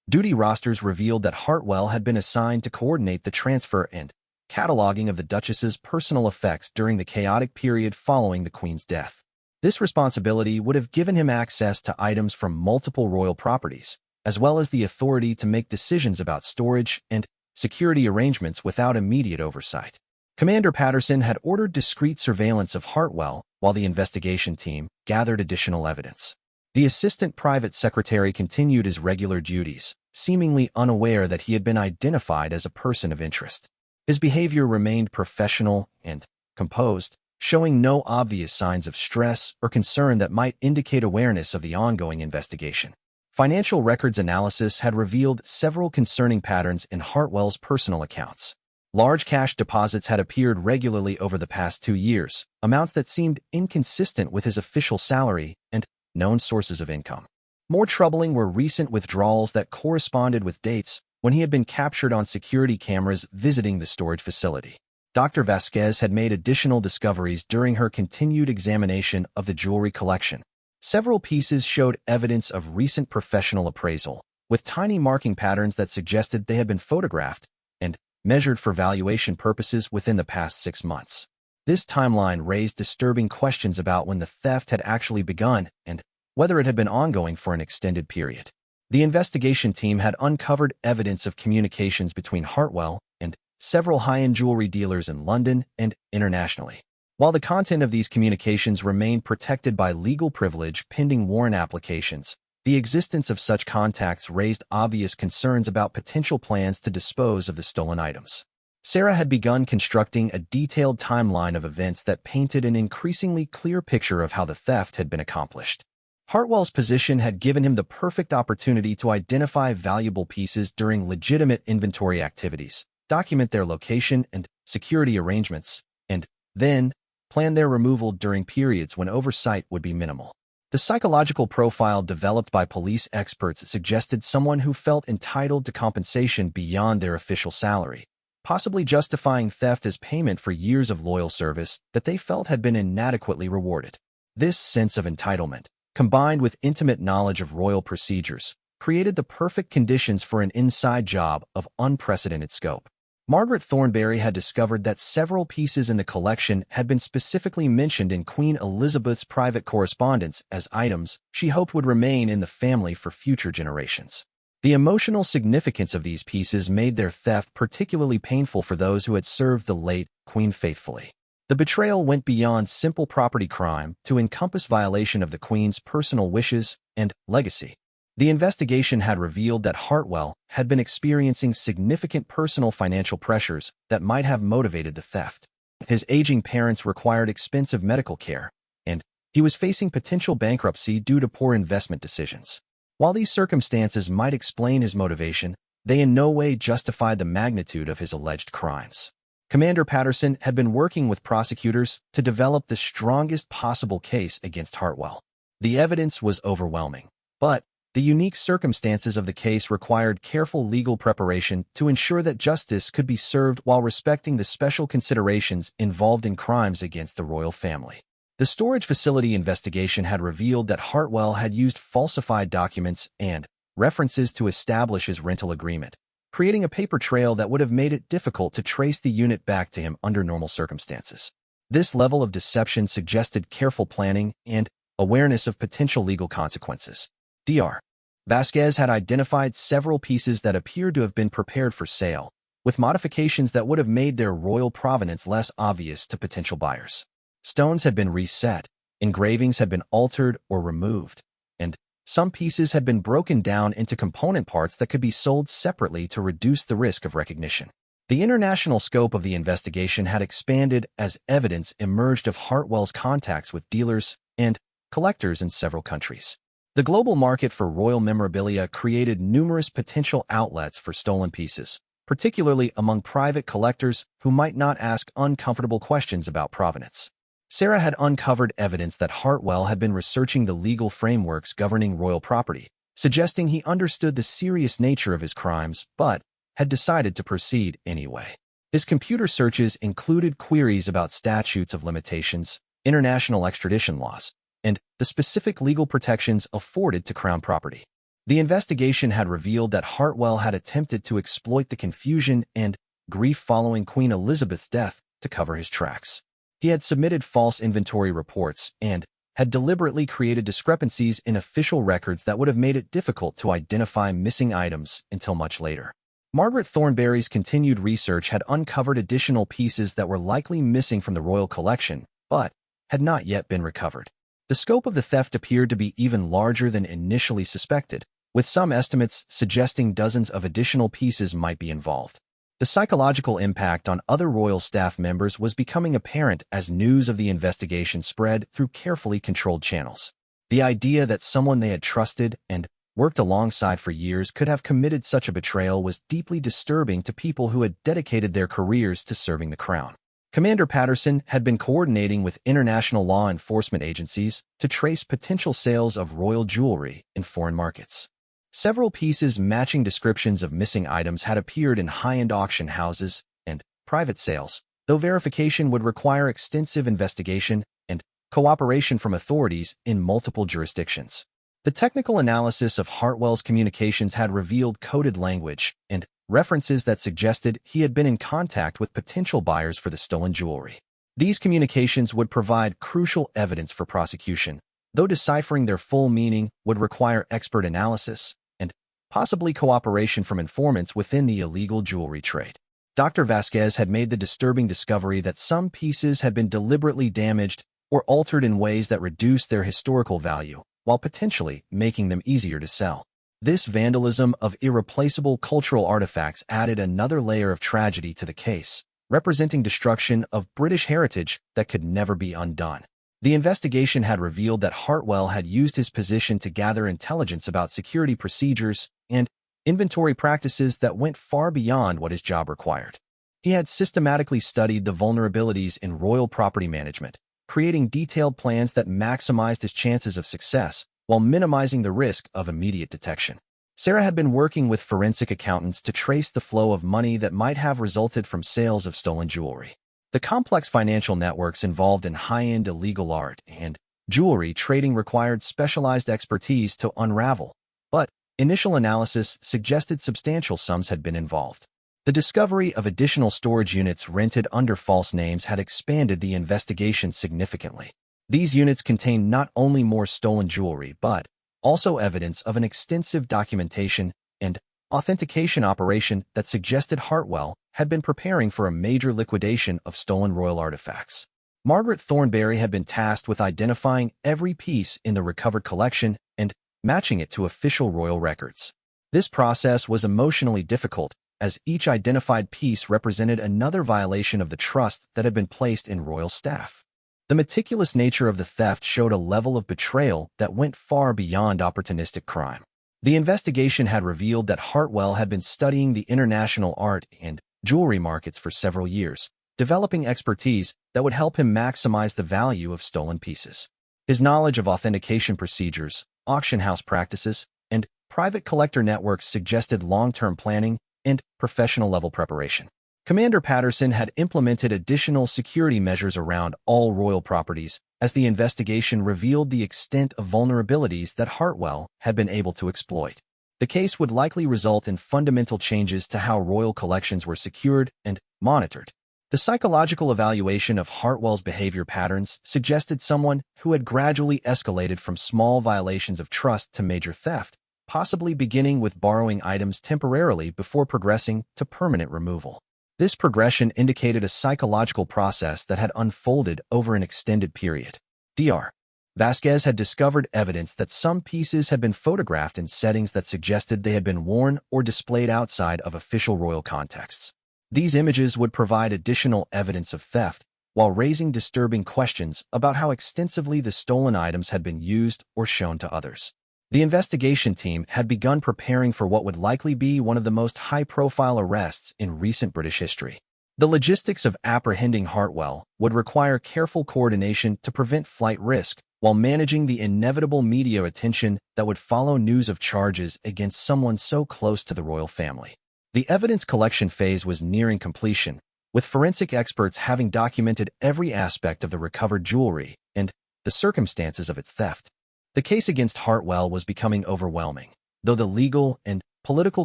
duty rosters revealed that Hartwell had been assigned to coordinate the transfer and cataloging of the Duchess's personal effects during the chaotic period following the Queen's death. This responsibility would have given him access to items from multiple royal properties, as well as the authority to make decisions about storage and security arrangements without immediate oversight. Commander Patterson had ordered discreet surveillance of Hartwell while the investigation team gathered additional evidence. The assistant private secretary continued his regular duties, seemingly unaware that he had been identified as a person of interest. His behavior remained professional and composed, showing no obvious signs of stress or concern that might indicate awareness of the ongoing investigation. Financial records analysis had revealed several concerning patterns in Hartwell's personal accounts. Large cash deposits had appeared regularly over the past 2 years, amounts that seemed inconsistent with his official salary and known sources of income. More troubling were recent withdrawals that corresponded with dates when he had been captured on security cameras visiting the storage facility. Dr. Vasquez had made additional discoveries during her continued examination of the jewelry collection. Several pieces showed evidence of recent professional appraisal, with tiny marking patterns that suggested they had been photographed and measured for valuation purposes within the past 6 months. This timeline raised disturbing questions about when the theft had actually begun and whether it had been ongoing for an extended period. The investigation team had uncovered evidence of communications between Hartwell and several high-end jewelry dealers in London and internationally. While the content of these communications remained protected by legal privilege pending warrant applications, the existence of such contacts raised obvious concerns about potential plans to dispose of the stolen items. Sarah had begun constructing a detailed timeline of events that painted an increasingly clear picture of how the theft had been accomplished. Hartwell's position had given him the perfect opportunity to identify valuable pieces during legitimate inventory activities, document their location and security arrangements, and then plan their removal during periods when oversight would be minimal. The psychological profile developed by police experts suggested someone who felt entitled to compensation beyond their official salary, possibly justifying theft as payment for years of loyal service that they felt had been inadequately rewarded. This sense of entitlement, combined with intimate knowledge of royal procedures, created the perfect conditions for an inside job of unprecedented scope. Margaret Thornberry had discovered that several pieces in the collection had been specifically mentioned in Queen Elizabeth's private correspondence as items she hoped would remain in the family for future generations. The emotional significance of these pieces made their theft particularly painful for those who had served the late Queen faithfully. The betrayal went beyond simple property crime to encompass violation of the Queen's personal wishes and legacy. The investigation had revealed that Hartwell had been experiencing significant personal financial pressures that might have motivated the theft. His aging parents required expensive medical care, and he was facing potential bankruptcy due to poor investment decisions. While these circumstances might explain his motivation, they in no way justified the magnitude of his alleged crimes. Commander Patterson had been working with prosecutors to develop the strongest possible case against Hartwell. The evidence was overwhelming, but the unique circumstances of the case required careful legal preparation to ensure that justice could be served while respecting the special considerations involved in crimes against the royal family. The storage facility investigation had revealed that Hartwell had used falsified documents and references to establish his rental agreement, creating a paper trail that would have made it difficult to trace the unit back to him under normal circumstances. This level of deception suggested careful planning and awareness of potential legal consequences. Dr. Vasquez had identified several pieces that appeared to have been prepared for sale, with modifications that would have made their royal provenance less obvious to potential buyers. Stones had been reset, engravings had been altered or removed, and some pieces had been broken down into component parts that could be sold separately to reduce the risk of recognition. The international scope of the investigation had expanded as evidence emerged of Hartwell's contacts with dealers and collectors in several countries. The global market for royal memorabilia created numerous potential outlets for stolen pieces, particularly among private collectors who might not ask uncomfortable questions about provenance. Sarah had uncovered evidence that Hartwell had been researching the legal frameworks governing royal property, suggesting he understood the serious nature of his crimes but had decided to proceed anyway. His computer searches included queries about statutes of limitations, international extradition laws, and the specific legal protections afforded to crown property. The investigation had revealed that Hartwell had attempted to exploit the confusion and grief following Queen Elizabeth's death to cover his tracks. He had submitted false inventory reports and had deliberately created discrepancies in official records that would have made it difficult to identify missing items until much later. Margaret Thornberry's continued research had uncovered additional pieces that were likely missing from the royal collection, but had not yet been recovered. The scope of the theft appeared to be even larger than initially suspected, with some estimates suggesting dozens of additional pieces might be involved. The psychological impact on other royal staff members was becoming apparent as news of the investigation spread through carefully controlled channels. The idea that someone they had trusted and worked alongside for years could have committed such a betrayal was deeply disturbing to people who had dedicated their careers to serving the crown. Commander Patterson had been coordinating with international law enforcement agencies to trace potential sales of royal jewelry in foreign markets. Several pieces matching descriptions of missing items had appeared in high-end auction houses and private sales, though verification would require extensive investigation and cooperation from authorities in multiple jurisdictions. The technical analysis of Hartwell's communications had revealed coded language and references that suggested he had been in contact with potential buyers for the stolen jewelry. These communications would provide crucial evidence for prosecution, though deciphering their full meaning would require expert analysis and possibly cooperation from informants within the illegal jewelry trade. Dr. Vasquez had made the disturbing discovery that some pieces had been deliberately damaged or altered in ways that reduced their historical value, while potentially making them easier to sell. This vandalism of irreplaceable cultural artifacts added another layer of tragedy to the case, representing destruction of British heritage that could never be undone. The investigation had revealed that Hartwell had used his position to gather intelligence about security procedures and inventory practices that went far beyond what his job required. He had systematically studied the vulnerabilities in royal property management, creating detailed plans that maximized his chances of success while minimizing the risk of immediate detection. Sarah had been working with forensic accountants to trace the flow of money that might have resulted from sales of stolen jewelry. The complex financial networks involved in high-end illegal art and jewelry trading required specialized expertise to unravel, but initial analysis suggested substantial sums had been involved. The discovery of additional storage units rented under false names had expanded the investigation significantly. These units contained not only more stolen jewelry but also evidence of an extensive documentation and authentication operation that suggested Hartwell had been preparing for a major liquidation of stolen royal artifacts. Margaret Thornberry had been tasked with identifying every piece in the recovered collection and matching it to official royal records. This process was emotionally difficult, as each identified piece represented another violation of the trust that had been placed in royal staff. The meticulous nature of the theft showed a level of betrayal that went far beyond opportunistic crime. The investigation had revealed that Hartwell had been studying the international art and jewelry markets for several years, developing expertise that would help him maximize the value of stolen pieces. His knowledge of authentication procedures, auction house practices, and private collector networks suggested long-term planning and professional-level preparation. Commander Patterson had implemented additional security measures around all royal properties as the investigation revealed the extent of vulnerabilities that Hartwell had been able to exploit. The case would likely result in fundamental changes to how royal collections were secured and monitored. The psychological evaluation of Hartwell's behavior patterns suggested someone who had gradually escalated from small violations of trust to major theft, possibly beginning with borrowing items temporarily before progressing to permanent removal. This progression indicated a psychological process that had unfolded over an extended period. Dr. Vasquez had discovered evidence that some pieces had been photographed in settings that suggested they had been worn or displayed outside of official royal contexts. These images would provide additional evidence of theft, while raising disturbing questions about how extensively the stolen items had been used or shown to others. The investigation team had begun preparing for what would likely be one of the most high-profile arrests in recent British history. The logistics of apprehending Hartwell would require careful coordination to prevent flight risk, while managing the inevitable media attention that would follow news of charges against someone so close to the royal family. The evidence collection phase was nearing completion, with forensic experts having documented every aspect of the recovered jewelry and the circumstances of its theft. The case against Hartwell was becoming overwhelming, though the legal and political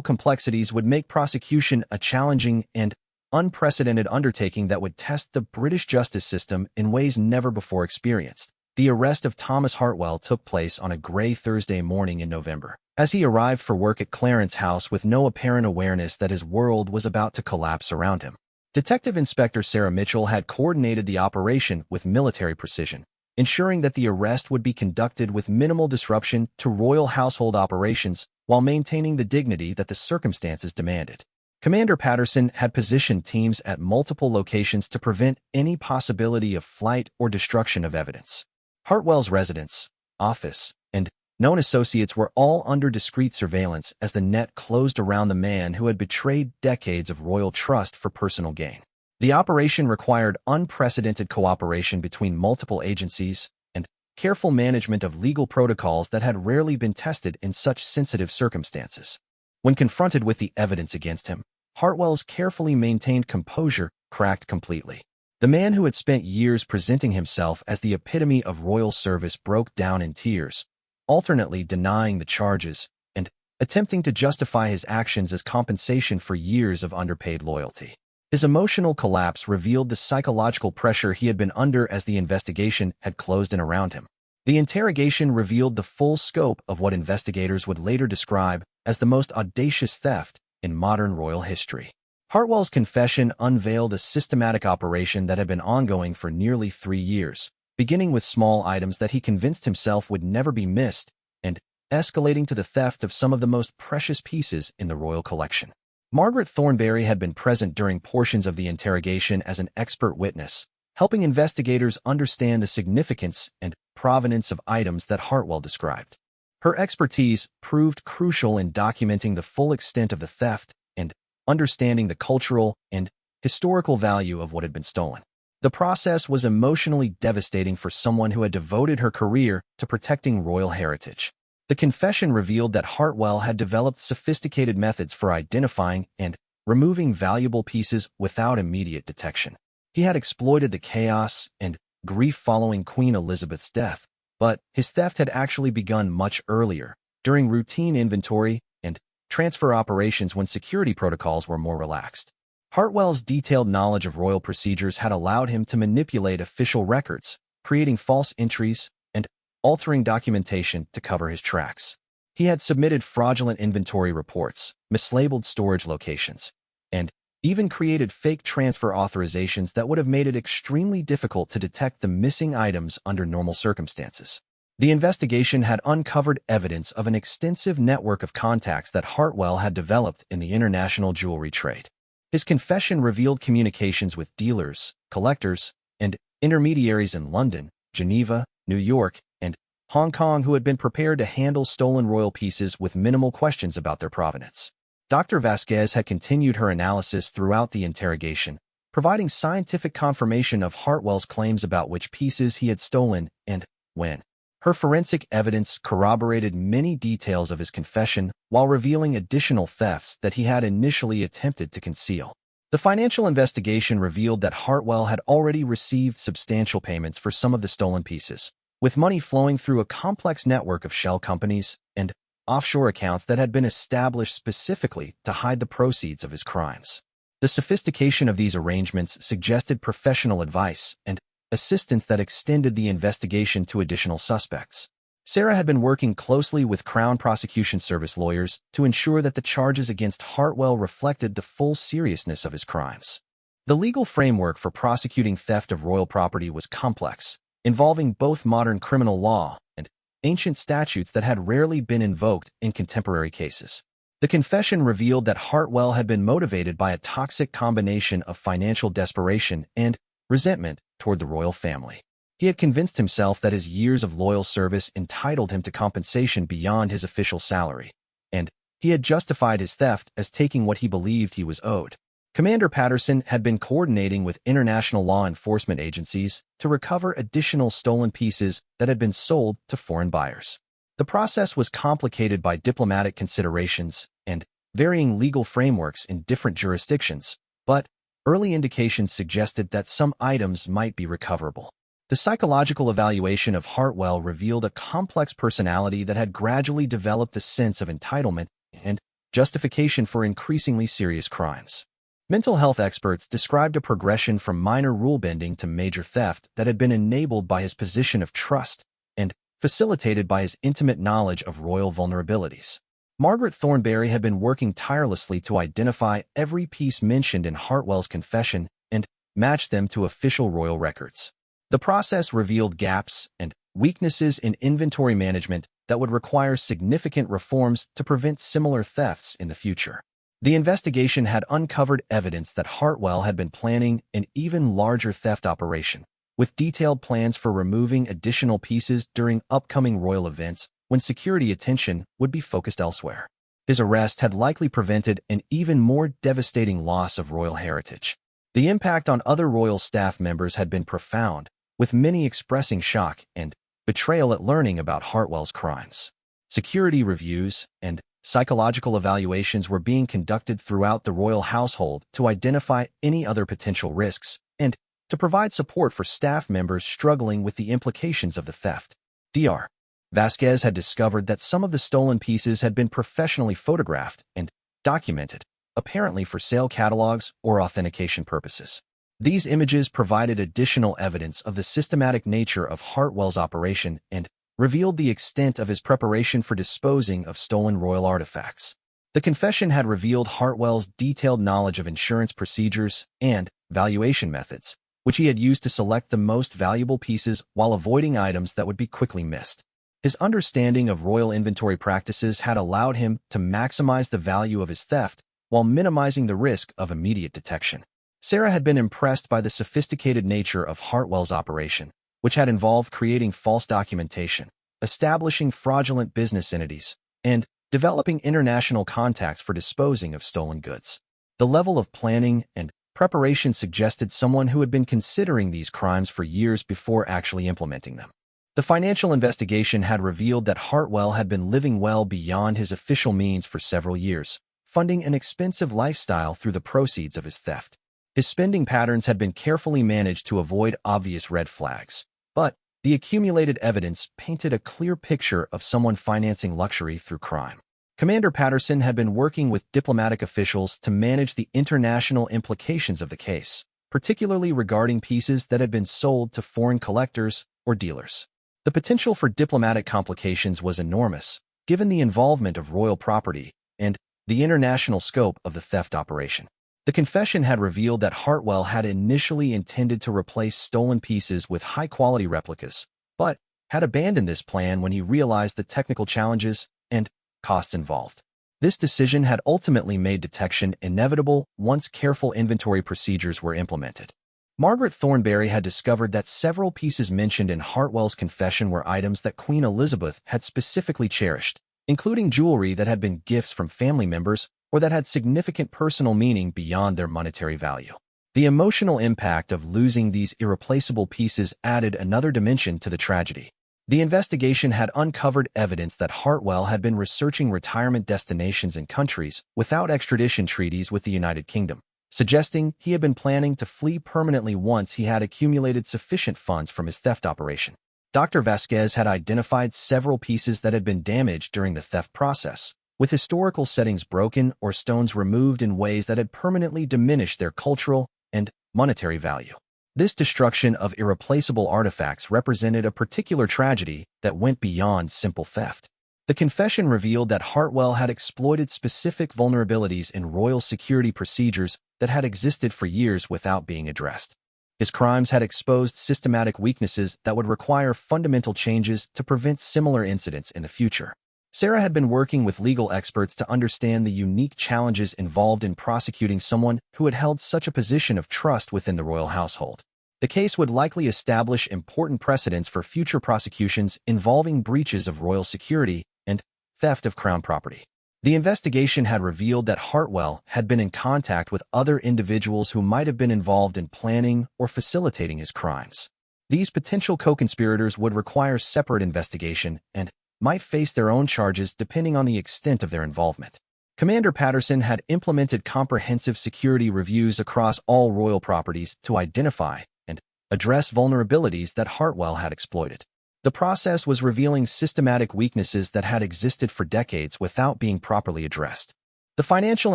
complexities would make prosecution a challenging and unprecedented undertaking that would test the British justice system in ways never before experienced. The arrest of Thomas Hartwell took place on a gray Thursday morning in November, as he arrived for work at Clarence House with no apparent awareness that his world was about to collapse around him. Detective Inspector Sarah Mitchell had coordinated the operation with military precision, ensuring that the arrest would be conducted with minimal disruption to royal household operations while maintaining the dignity that the circumstances demanded. Commander Patterson had positioned teams at multiple locations to prevent any possibility of flight or destruction of evidence. Hartwell's residence, office, and known associates were all under discreet surveillance as the net closed around the man who had betrayed decades of royal trust for personal gain. The operation required unprecedented cooperation between multiple agencies and careful management of legal protocols that had rarely been tested in such sensitive circumstances. When confronted with the evidence against him, Hartwell's carefully maintained composure cracked completely. The man who had spent years presenting himself as the epitome of royal service broke down in tears, alternately denying the charges and attempting to justify his actions as compensation for years of underpaid loyalty. His emotional collapse revealed the psychological pressure he had been under as the investigation had closed in around him. The interrogation revealed the full scope of what investigators would later describe as the most audacious theft in modern royal history. Hartwell's confession unveiled a systematic operation that had been ongoing for nearly 3 years, beginning with small items that he convinced himself would never be missed and escalating to the theft of some of the most precious pieces in the royal collection. Margaret Thornberry had been present during portions of the interrogation as an expert witness, helping investigators understand the significance and provenance of items that Hartwell described. Her expertise proved crucial in documenting the full extent of the theft and understanding the cultural and historical value of what had been stolen. The process was emotionally devastating for someone who had devoted her career to protecting royal heritage. The confession revealed that Hartwell had developed sophisticated methods for identifying and removing valuable pieces without immediate detection. He had exploited the chaos and grief following Queen Elizabeth's death, but his theft had actually begun much earlier, during routine inventory and transfer operations when security protocols were more relaxed. Hartwell's detailed knowledge of royal procedures had allowed him to manipulate official records, creating false entries and altering documentation to cover his tracks. He had submitted fraudulent inventory reports, mislabeled storage locations, and even created fake transfer authorizations that would have made it extremely difficult to detect the missing items under normal circumstances. The investigation had uncovered evidence of an extensive network of contacts that Hartwell had developed in the international jewelry trade. His confession revealed communications with dealers, collectors, and intermediaries in London, Geneva, New York, and Hong Kong who had been prepared to handle stolen royal pieces with minimal questions about their provenance. Dr. Vasquez had continued her analysis throughout the interrogation, providing scientific confirmation of Hartwell's claims about which pieces he had stolen and when. Her forensic evidence corroborated many details of his confession while revealing additional thefts that he had initially attempted to conceal. The financial investigation revealed that Hartwell had already received substantial payments for some of the stolen pieces, with money flowing through a complex network of shell companies and offshore accounts that had been established specifically to hide the proceeds of his crimes. The sophistication of these arrangements suggested professional advice and assistance that extended the investigation to additional suspects. Sarah had been working closely with Crown Prosecution Service lawyers to ensure that the charges against Hartwell reflected the full seriousness of his crimes. The legal framework for prosecuting theft of royal property was complex, involving both modern criminal law and ancient statutes that had rarely been invoked in contemporary cases. The confession revealed that Hartwell had been motivated by a toxic combination of financial desperation and resentment toward the royal family. He had convinced himself that his years of loyal service entitled him to compensation beyond his official salary, and he had justified his theft as taking what he believed he was owed. Commander Patterson had been coordinating with international law enforcement agencies to recover additional stolen pieces that had been sold to foreign buyers. The process was complicated by diplomatic considerations and varying legal frameworks in different jurisdictions, but early indications suggested that some items might be recoverable. The psychological evaluation of Hartwell revealed a complex personality that had gradually developed a sense of entitlement and justification for increasingly serious crimes. Mental health experts described a progression from minor rule-bending to major theft that had been enabled by his position of trust and facilitated by his intimate knowledge of royal vulnerabilities. Margaret Thornberry had been working tirelessly to identify every piece mentioned in Hartwell's confession and match them to official royal records. The process revealed gaps and weaknesses in inventory management that would require significant reforms to prevent similar thefts in the future. The investigation had uncovered evidence that Hartwell had been planning an even larger theft operation, with detailed plans for removing additional pieces during upcoming royal events when security attention would be focused elsewhere. His arrest had likely prevented an even more devastating loss of royal heritage. The impact on other royal staff members had been profound, with many expressing shock and betrayal at learning about Hartwell's crimes. Security reviews and psychological evaluations were being conducted throughout the royal household to identify any other potential risks and to provide support for staff members struggling with the implications of the theft. Dr. Vasquez had discovered that some of the stolen pieces had been professionally photographed and documented, apparently for sale catalogs or authentication purposes. These images provided additional evidence of the systematic nature of Hartwell's operation and revealed the extent of his preparation for disposing of stolen royal artifacts. The confession had revealed Hartwell's detailed knowledge of insurance procedures and valuation methods, which he had used to select the most valuable pieces while avoiding items that would be quickly missed. His understanding of royal inventory practices had allowed him to maximize the value of his theft while minimizing the risk of immediate detection. Sarah had been impressed by the sophisticated nature of Hartwell's operation, which had involved creating false documentation, establishing fraudulent business entities, and developing international contacts for disposing of stolen goods. The level of planning and preparation suggested someone who had been considering these crimes for years before actually implementing them. The financial investigation had revealed that Hartwell had been living well beyond his official means for several years, funding an expensive lifestyle through the proceeds of his theft. His spending patterns had been carefully managed to avoid obvious red flags, but the accumulated evidence painted a clear picture of someone financing luxury through crime. Commander Patterson had been working with diplomatic officials to manage the international implications of the case, particularly regarding pieces that had been sold to foreign collectors or dealers. The potential for diplomatic complications was enormous, given the involvement of royal property and the international scope of the theft operation. The confession had revealed that Hartwell had initially intended to replace stolen pieces with high-quality replicas, but had abandoned this plan when he realized the technical challenges and costs involved. This decision had ultimately made detection inevitable once careful inventory procedures were implemented. Margaret Thornberry had discovered that several pieces mentioned in Hartwell's confession were items that Queen Elizabeth had specifically cherished, including jewelry that had been gifts from family members or that had significant personal meaning beyond their monetary value. The emotional impact of losing these irreplaceable pieces added another dimension to the tragedy. The investigation had uncovered evidence that Hartwell had been researching retirement destinations in countries without extradition treaties with the United Kingdom, suggesting he had been planning to flee permanently once he had accumulated sufficient funds from his theft operation. Dr. Vasquez had identified several pieces that had been damaged during the theft process, with historical settings broken or stones removed in ways that had permanently diminished their cultural and monetary value. This destruction of irreplaceable artifacts represented a particular tragedy that went beyond simple theft. The confession revealed that Hartwell had exploited specific vulnerabilities in royal security procedures that had existed for years without being addressed. His crimes had exposed systematic weaknesses that would require fundamental changes to prevent similar incidents in the future. Sarah had been working with legal experts to understand the unique challenges involved in prosecuting someone who had held such a position of trust within the royal household. The case would likely establish important precedents for future prosecutions involving breaches of royal security and theft of crown property. The investigation had revealed that Hartwell had been in contact with other individuals who might have been involved in planning or facilitating his crimes. These potential co-conspirators would require separate investigation and might face their own charges depending on the extent of their involvement. Commander Patterson had implemented comprehensive security reviews across all royal properties to identify and address vulnerabilities that Hartwell had exploited. The process was revealing systematic weaknesses that had existed for decades without being properly addressed. The financial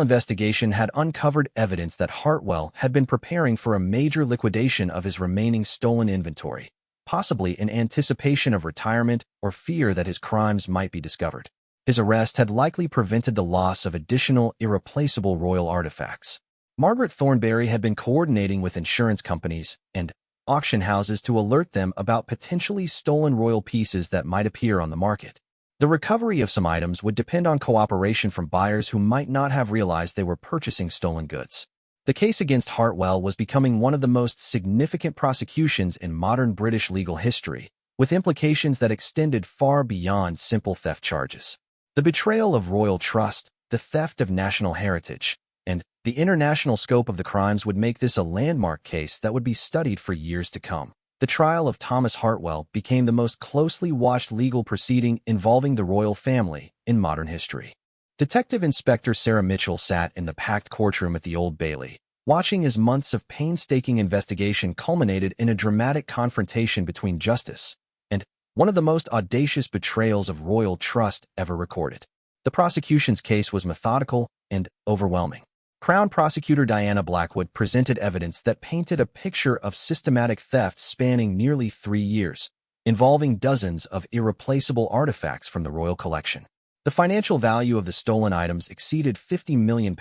investigation had uncovered evidence that Hartwell had been preparing for a major liquidation of his remaining stolen inventory, possibly in anticipation of retirement or fear that his crimes might be discovered. His arrest had likely prevented the loss of additional irreplaceable royal artifacts. Margaret Thornberry had been coordinating with insurance companies and auction houses to alert them about potentially stolen royal pieces that might appear on the market. The recovery of some items would depend on cooperation from buyers who might not have realized they were purchasing stolen goods. The case against Hartwell was becoming one of the most significant prosecutions in modern British legal history, with implications that extended far beyond simple theft charges. The betrayal of royal trust, the theft of national heritage, and the international scope of the crimes would make this a landmark case that would be studied for years to come. The trial of Thomas Hartwell became the most closely watched legal proceeding involving the royal family in modern history. Detective Inspector Sarah Mitchell sat in the packed courtroom at the Old Bailey, watching as months of painstaking investigation culminated in a dramatic confrontation between justice and one of the most audacious betrayals of royal trust ever recorded. The prosecution's case was methodical and overwhelming. Crown Prosecutor Diana Blackwood presented evidence that painted a picture of systematic theft spanning nearly 3 years, involving dozens of irreplaceable artifacts from the royal collection. The financial value of the stolen items exceeded £50 million,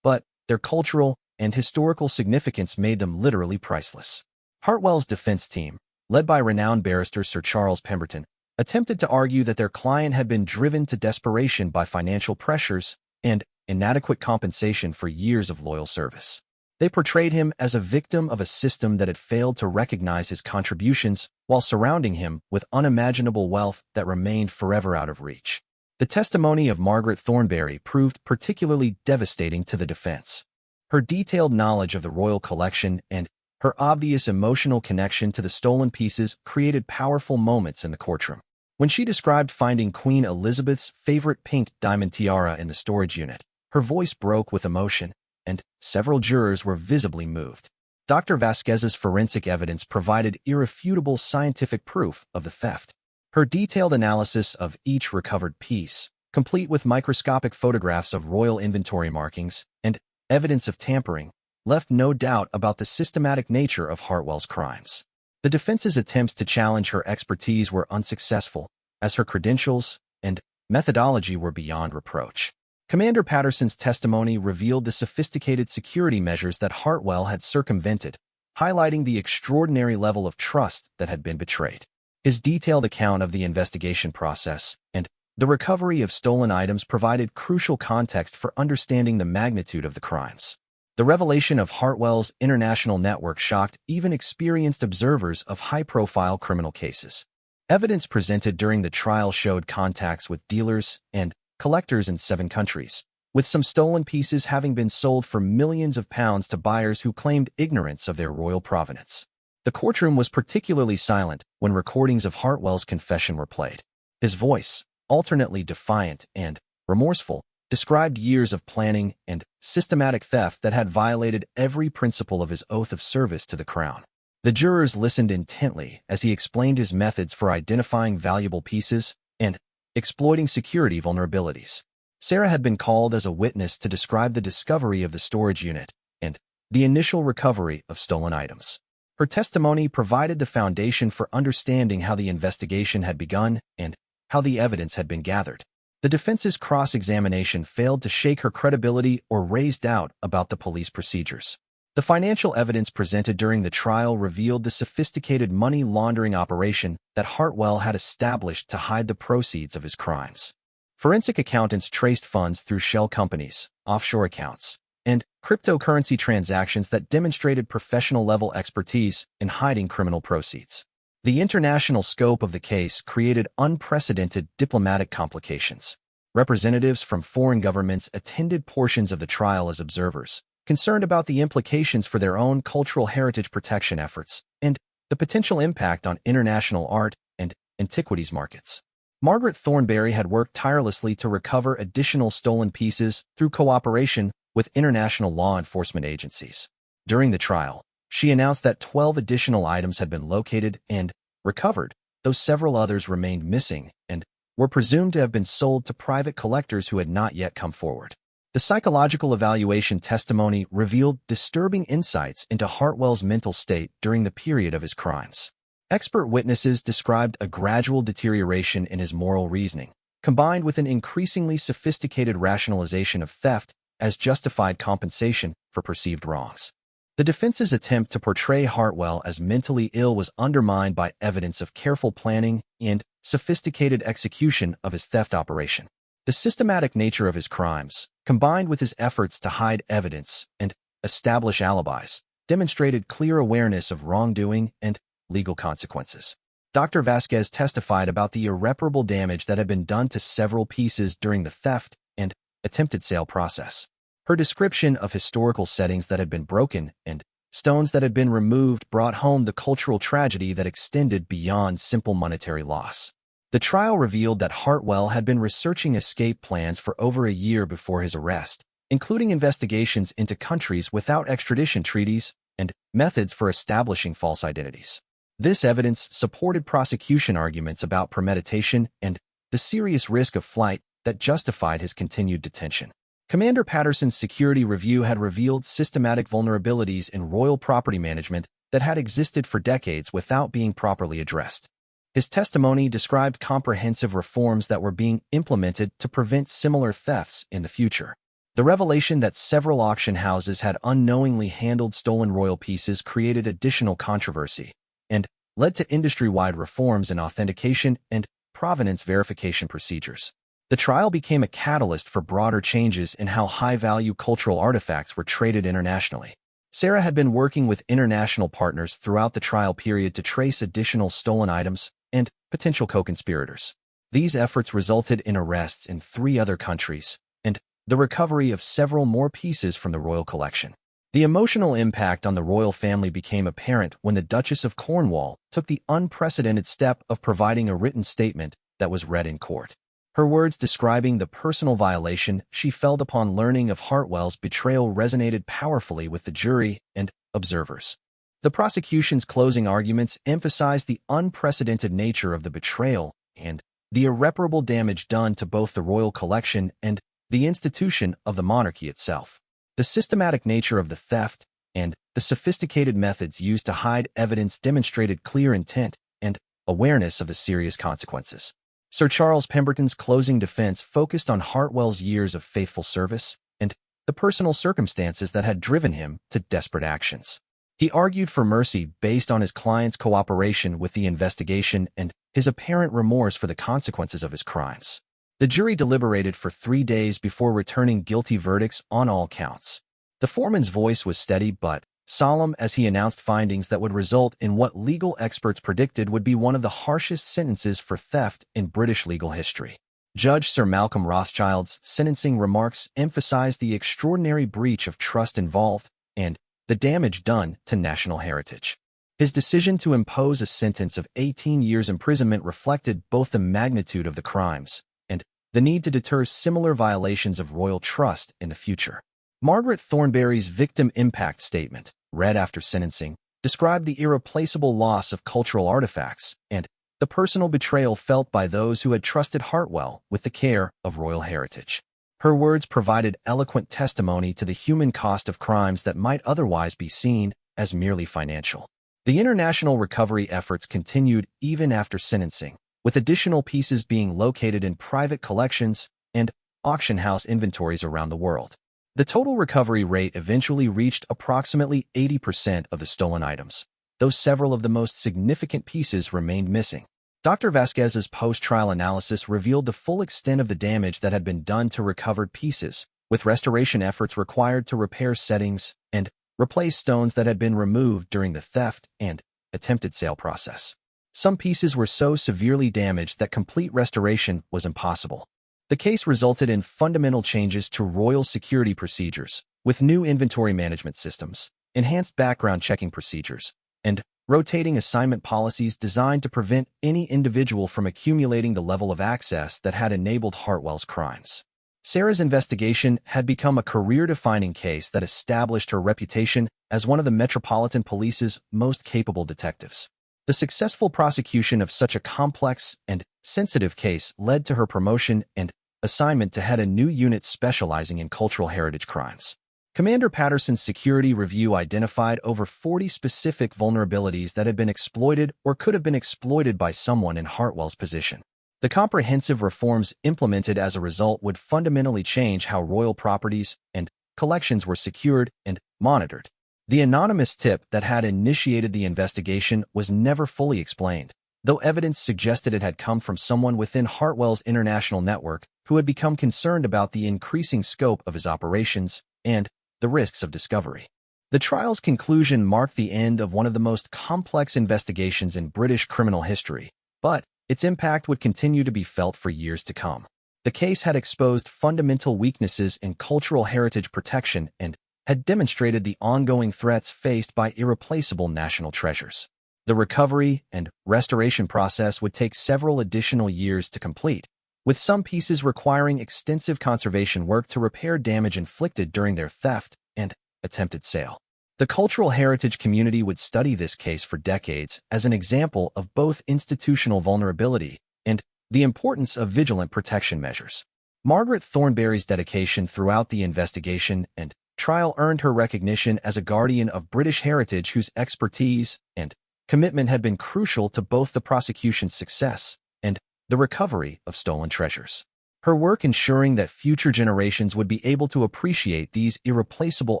but their cultural and historical significance made them literally priceless. Hartwell's defense team, led by renowned barrister Sir Charles Pemberton, attempted to argue that their client had been driven to desperation by financial pressures and inadequate compensation for years of loyal service. They portrayed him as a victim of a system that had failed to recognize his contributions while surrounding him with unimaginable wealth that remained forever out of reach. The testimony of Margaret Thornberry proved particularly devastating to the defense. Her detailed knowledge of the royal collection and her obvious emotional connection to the stolen pieces created powerful moments in the courtroom. When she described finding Queen Elizabeth's favorite pink diamond tiara in the storage unit, her voice broke with emotion, and several jurors were visibly moved. Dr. Vasquez's forensic evidence provided irrefutable scientific proof of the theft. Her detailed analysis of each recovered piece, complete with microscopic photographs of royal inventory markings and evidence of tampering, left no doubt about the systematic nature of Hartwell's crimes. The defense's attempts to challenge her expertise were unsuccessful, as her credentials and methodology were beyond reproach. Commander Patterson's testimony revealed the sophisticated security measures that Hartwell had circumvented, highlighting the extraordinary level of trust that had been betrayed. His detailed account of the investigation process and the recovery of stolen items provided crucial context for understanding the magnitude of the crimes. The revelation of Hartwell's international network shocked even experienced observers of high-profile criminal cases. Evidence presented during the trial showed contacts with dealers and collectors in 7 countries, with some stolen pieces having been sold for millions of pounds to buyers who claimed ignorance of their royal provenance. The courtroom was particularly silent when recordings of Hartwell's confession were played. His voice, alternately defiant and remorseful, described years of planning and systematic theft that had violated every principle of his oath of service to the crown. The jurors listened intently as he explained his methods for identifying valuable pieces and exploiting security vulnerabilities. Sarah had been called as a witness to describe the discovery of the storage unit and the initial recovery of stolen items. Her testimony provided the foundation for understanding how the investigation had begun and how the evidence had been gathered. The defense's cross-examination failed to shake her credibility or raise doubt about the police procedures. The financial evidence presented during the trial revealed the sophisticated money laundering operation that Hartwell had established to hide the proceeds of his crimes. Forensic accountants traced funds through shell companies, offshore accounts, and cryptocurrency transactions that demonstrated professional-level expertise in hiding criminal proceeds. The international scope of the case created unprecedented diplomatic complications. Representatives from foreign governments attended portions of the trial as observers, concerned about the implications for their own cultural heritage protection efforts and the potential impact on international art and antiquities markets. Margaret Thornberry had worked tirelessly to recover additional stolen pieces through cooperation with international law enforcement agencies. During the trial, she announced that 12 additional items had been located and recovered, though several others remained missing and were presumed to have been sold to private collectors who had not yet come forward. The psychological evaluation testimony revealed disturbing insights into Hartwell's mental state during the period of his crimes. Expert witnesses described a gradual deterioration in his moral reasoning, combined with an increasingly sophisticated rationalization of theft as justified compensation for perceived wrongs. The defense's attempt to portray Hartwell as mentally ill was undermined by evidence of careful planning and sophisticated execution of his theft operation. The systematic nature of his crimes, combined with his efforts to hide evidence and establish alibis, demonstrated clear awareness of wrongdoing and legal consequences. Dr. Vasquez testified about the irreparable damage that had been done to several pieces during the theft and attempted sale process. Her description of historical settings that had been broken and stones that had been removed brought home the cultural tragedy that extended beyond simple monetary loss. The trial revealed that Hartwell had been researching escape plans for over a year before his arrest, including investigations into countries without extradition treaties and methods for establishing false identities. This evidence supported prosecution arguments about premeditation and the serious risk of flight that justified his continued detention. Commander Patterson's security review had revealed systematic vulnerabilities in royal property management that had existed for decades without being properly addressed. His testimony described comprehensive reforms that were being implemented to prevent similar thefts in the future. The revelation that several auction houses had unknowingly handled stolen royal pieces created additional controversy and led to industry-wide reforms in authentication and provenance verification procedures. The trial became a catalyst for broader changes in how high-value cultural artifacts were traded internationally. Sarah had been working with international partners throughout the trial period to trace additional stolen items and potential co-conspirators. These efforts resulted in arrests in 3 other countries and the recovery of several more pieces from the royal collection. The emotional impact on the royal family became apparent when the Duchess of Cornwall took the unprecedented step of providing a written statement that was read in court. Her words describing the personal violation she felt upon learning of Hartwell's betrayal resonated powerfully with the jury and observers. The prosecution's closing arguments emphasized the unprecedented nature of the betrayal and the irreparable damage done to both the royal collection and the institution of the monarchy itself. The systematic nature of the theft and the sophisticated methods used to hide evidence demonstrated clear intent and awareness of the serious consequences. Sir Charles Pemberton's closing defense focused on Hartwell's years of faithful service and the personal circumstances that had driven him to desperate actions. He argued for mercy based on his client's cooperation with the investigation and his apparent remorse for the consequences of his crimes. The jury deliberated for 3 days before returning guilty verdicts on all counts. The foreman's voice was steady but solemn as he announced findings that would result in what legal experts predicted would be one of the harshest sentences for theft in British legal history. Judge Sir Malcolm Rothschild's sentencing remarks emphasized the extraordinary breach of trust involved and the damage done to national heritage. His decision to impose a sentence of 18 years imprisonment reflected both the magnitude of the crimes and the need to deter similar violations of royal trust in the future. Margaret Thornberry's victim impact statement, read after sentencing, described the irreplaceable loss of cultural artifacts and the personal betrayal felt by those who had trusted Hartwell with the care of royal heritage. Her words provided eloquent testimony to the human cost of crimes that might otherwise be seen as merely financial. The international recovery efforts continued even after sentencing, with additional pieces being located in private collections and auction house inventories around the world. The total recovery rate eventually reached approximately 80% of the stolen items, though several of the most significant pieces remained missing. Dr. Vasquez's post-trial analysis revealed the full extent of the damage that had been done to recovered pieces, with restoration efforts required to repair settings and replace stones that had been removed during the theft and attempted sale process. Some pieces were so severely damaged that complete restoration was impossible. The case resulted in fundamental changes to royal security procedures, with new inventory management systems, enhanced background checking procedures, and rotating assignment policies designed to prevent any individual from accumulating the level of access that had enabled Hartwell's crimes. Sarah's investigation had become a career-defining case that established her reputation as one of the Metropolitan Police's most capable detectives. The successful prosecution of such a complex and sensitive case led to her promotion and assignment to head a new unit specializing in cultural heritage crimes. Commander Patterson's security review identified over 40 specific vulnerabilities that had been exploited or could have been exploited by someone in Hartwell's position. The comprehensive reforms implemented as a result would fundamentally change how royal properties and collections were secured and monitored. The anonymous tip that had initiated the investigation was never fully explained, though evidence suggested it had come from someone within Hartwell's international network who had become concerned about the increasing scope of his operations and the risks of discovery. The trial's conclusion marked the end of one of the most complex investigations in British criminal history, but its impact would continue to be felt for years to come. The case had exposed fundamental weaknesses in cultural heritage protection and had demonstrated the ongoing threats faced by irreplaceable national treasures. The recovery and restoration process would take several additional years to complete, with some pieces requiring extensive conservation work to repair damage inflicted during their theft and attempted sale. The cultural heritage community would study this case for decades as an example of both institutional vulnerability and the importance of vigilant protection measures. Margaret Thornberry's dedication throughout the investigation and trial earned her recognition as a guardian of British heritage whose expertise and commitment had been crucial to both the prosecution's success and the recovery of stolen treasures. Her work ensuring that future generations would be able to appreciate these irreplaceable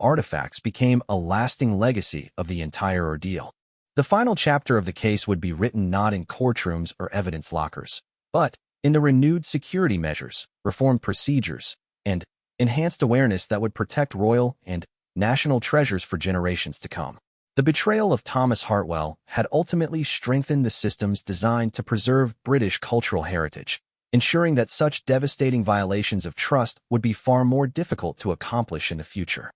artifacts became a lasting legacy of the entire ordeal. The final chapter of the case would be written not in courtrooms or evidence lockers, but in the renewed security measures, reformed procedures, and enhanced awareness that would protect royal and national treasures for generations to come. The betrayal of Thomas Hartwell had ultimately strengthened the systems designed to preserve British cultural heritage, ensuring that such devastating violations of trust would be far more difficult to accomplish in the future.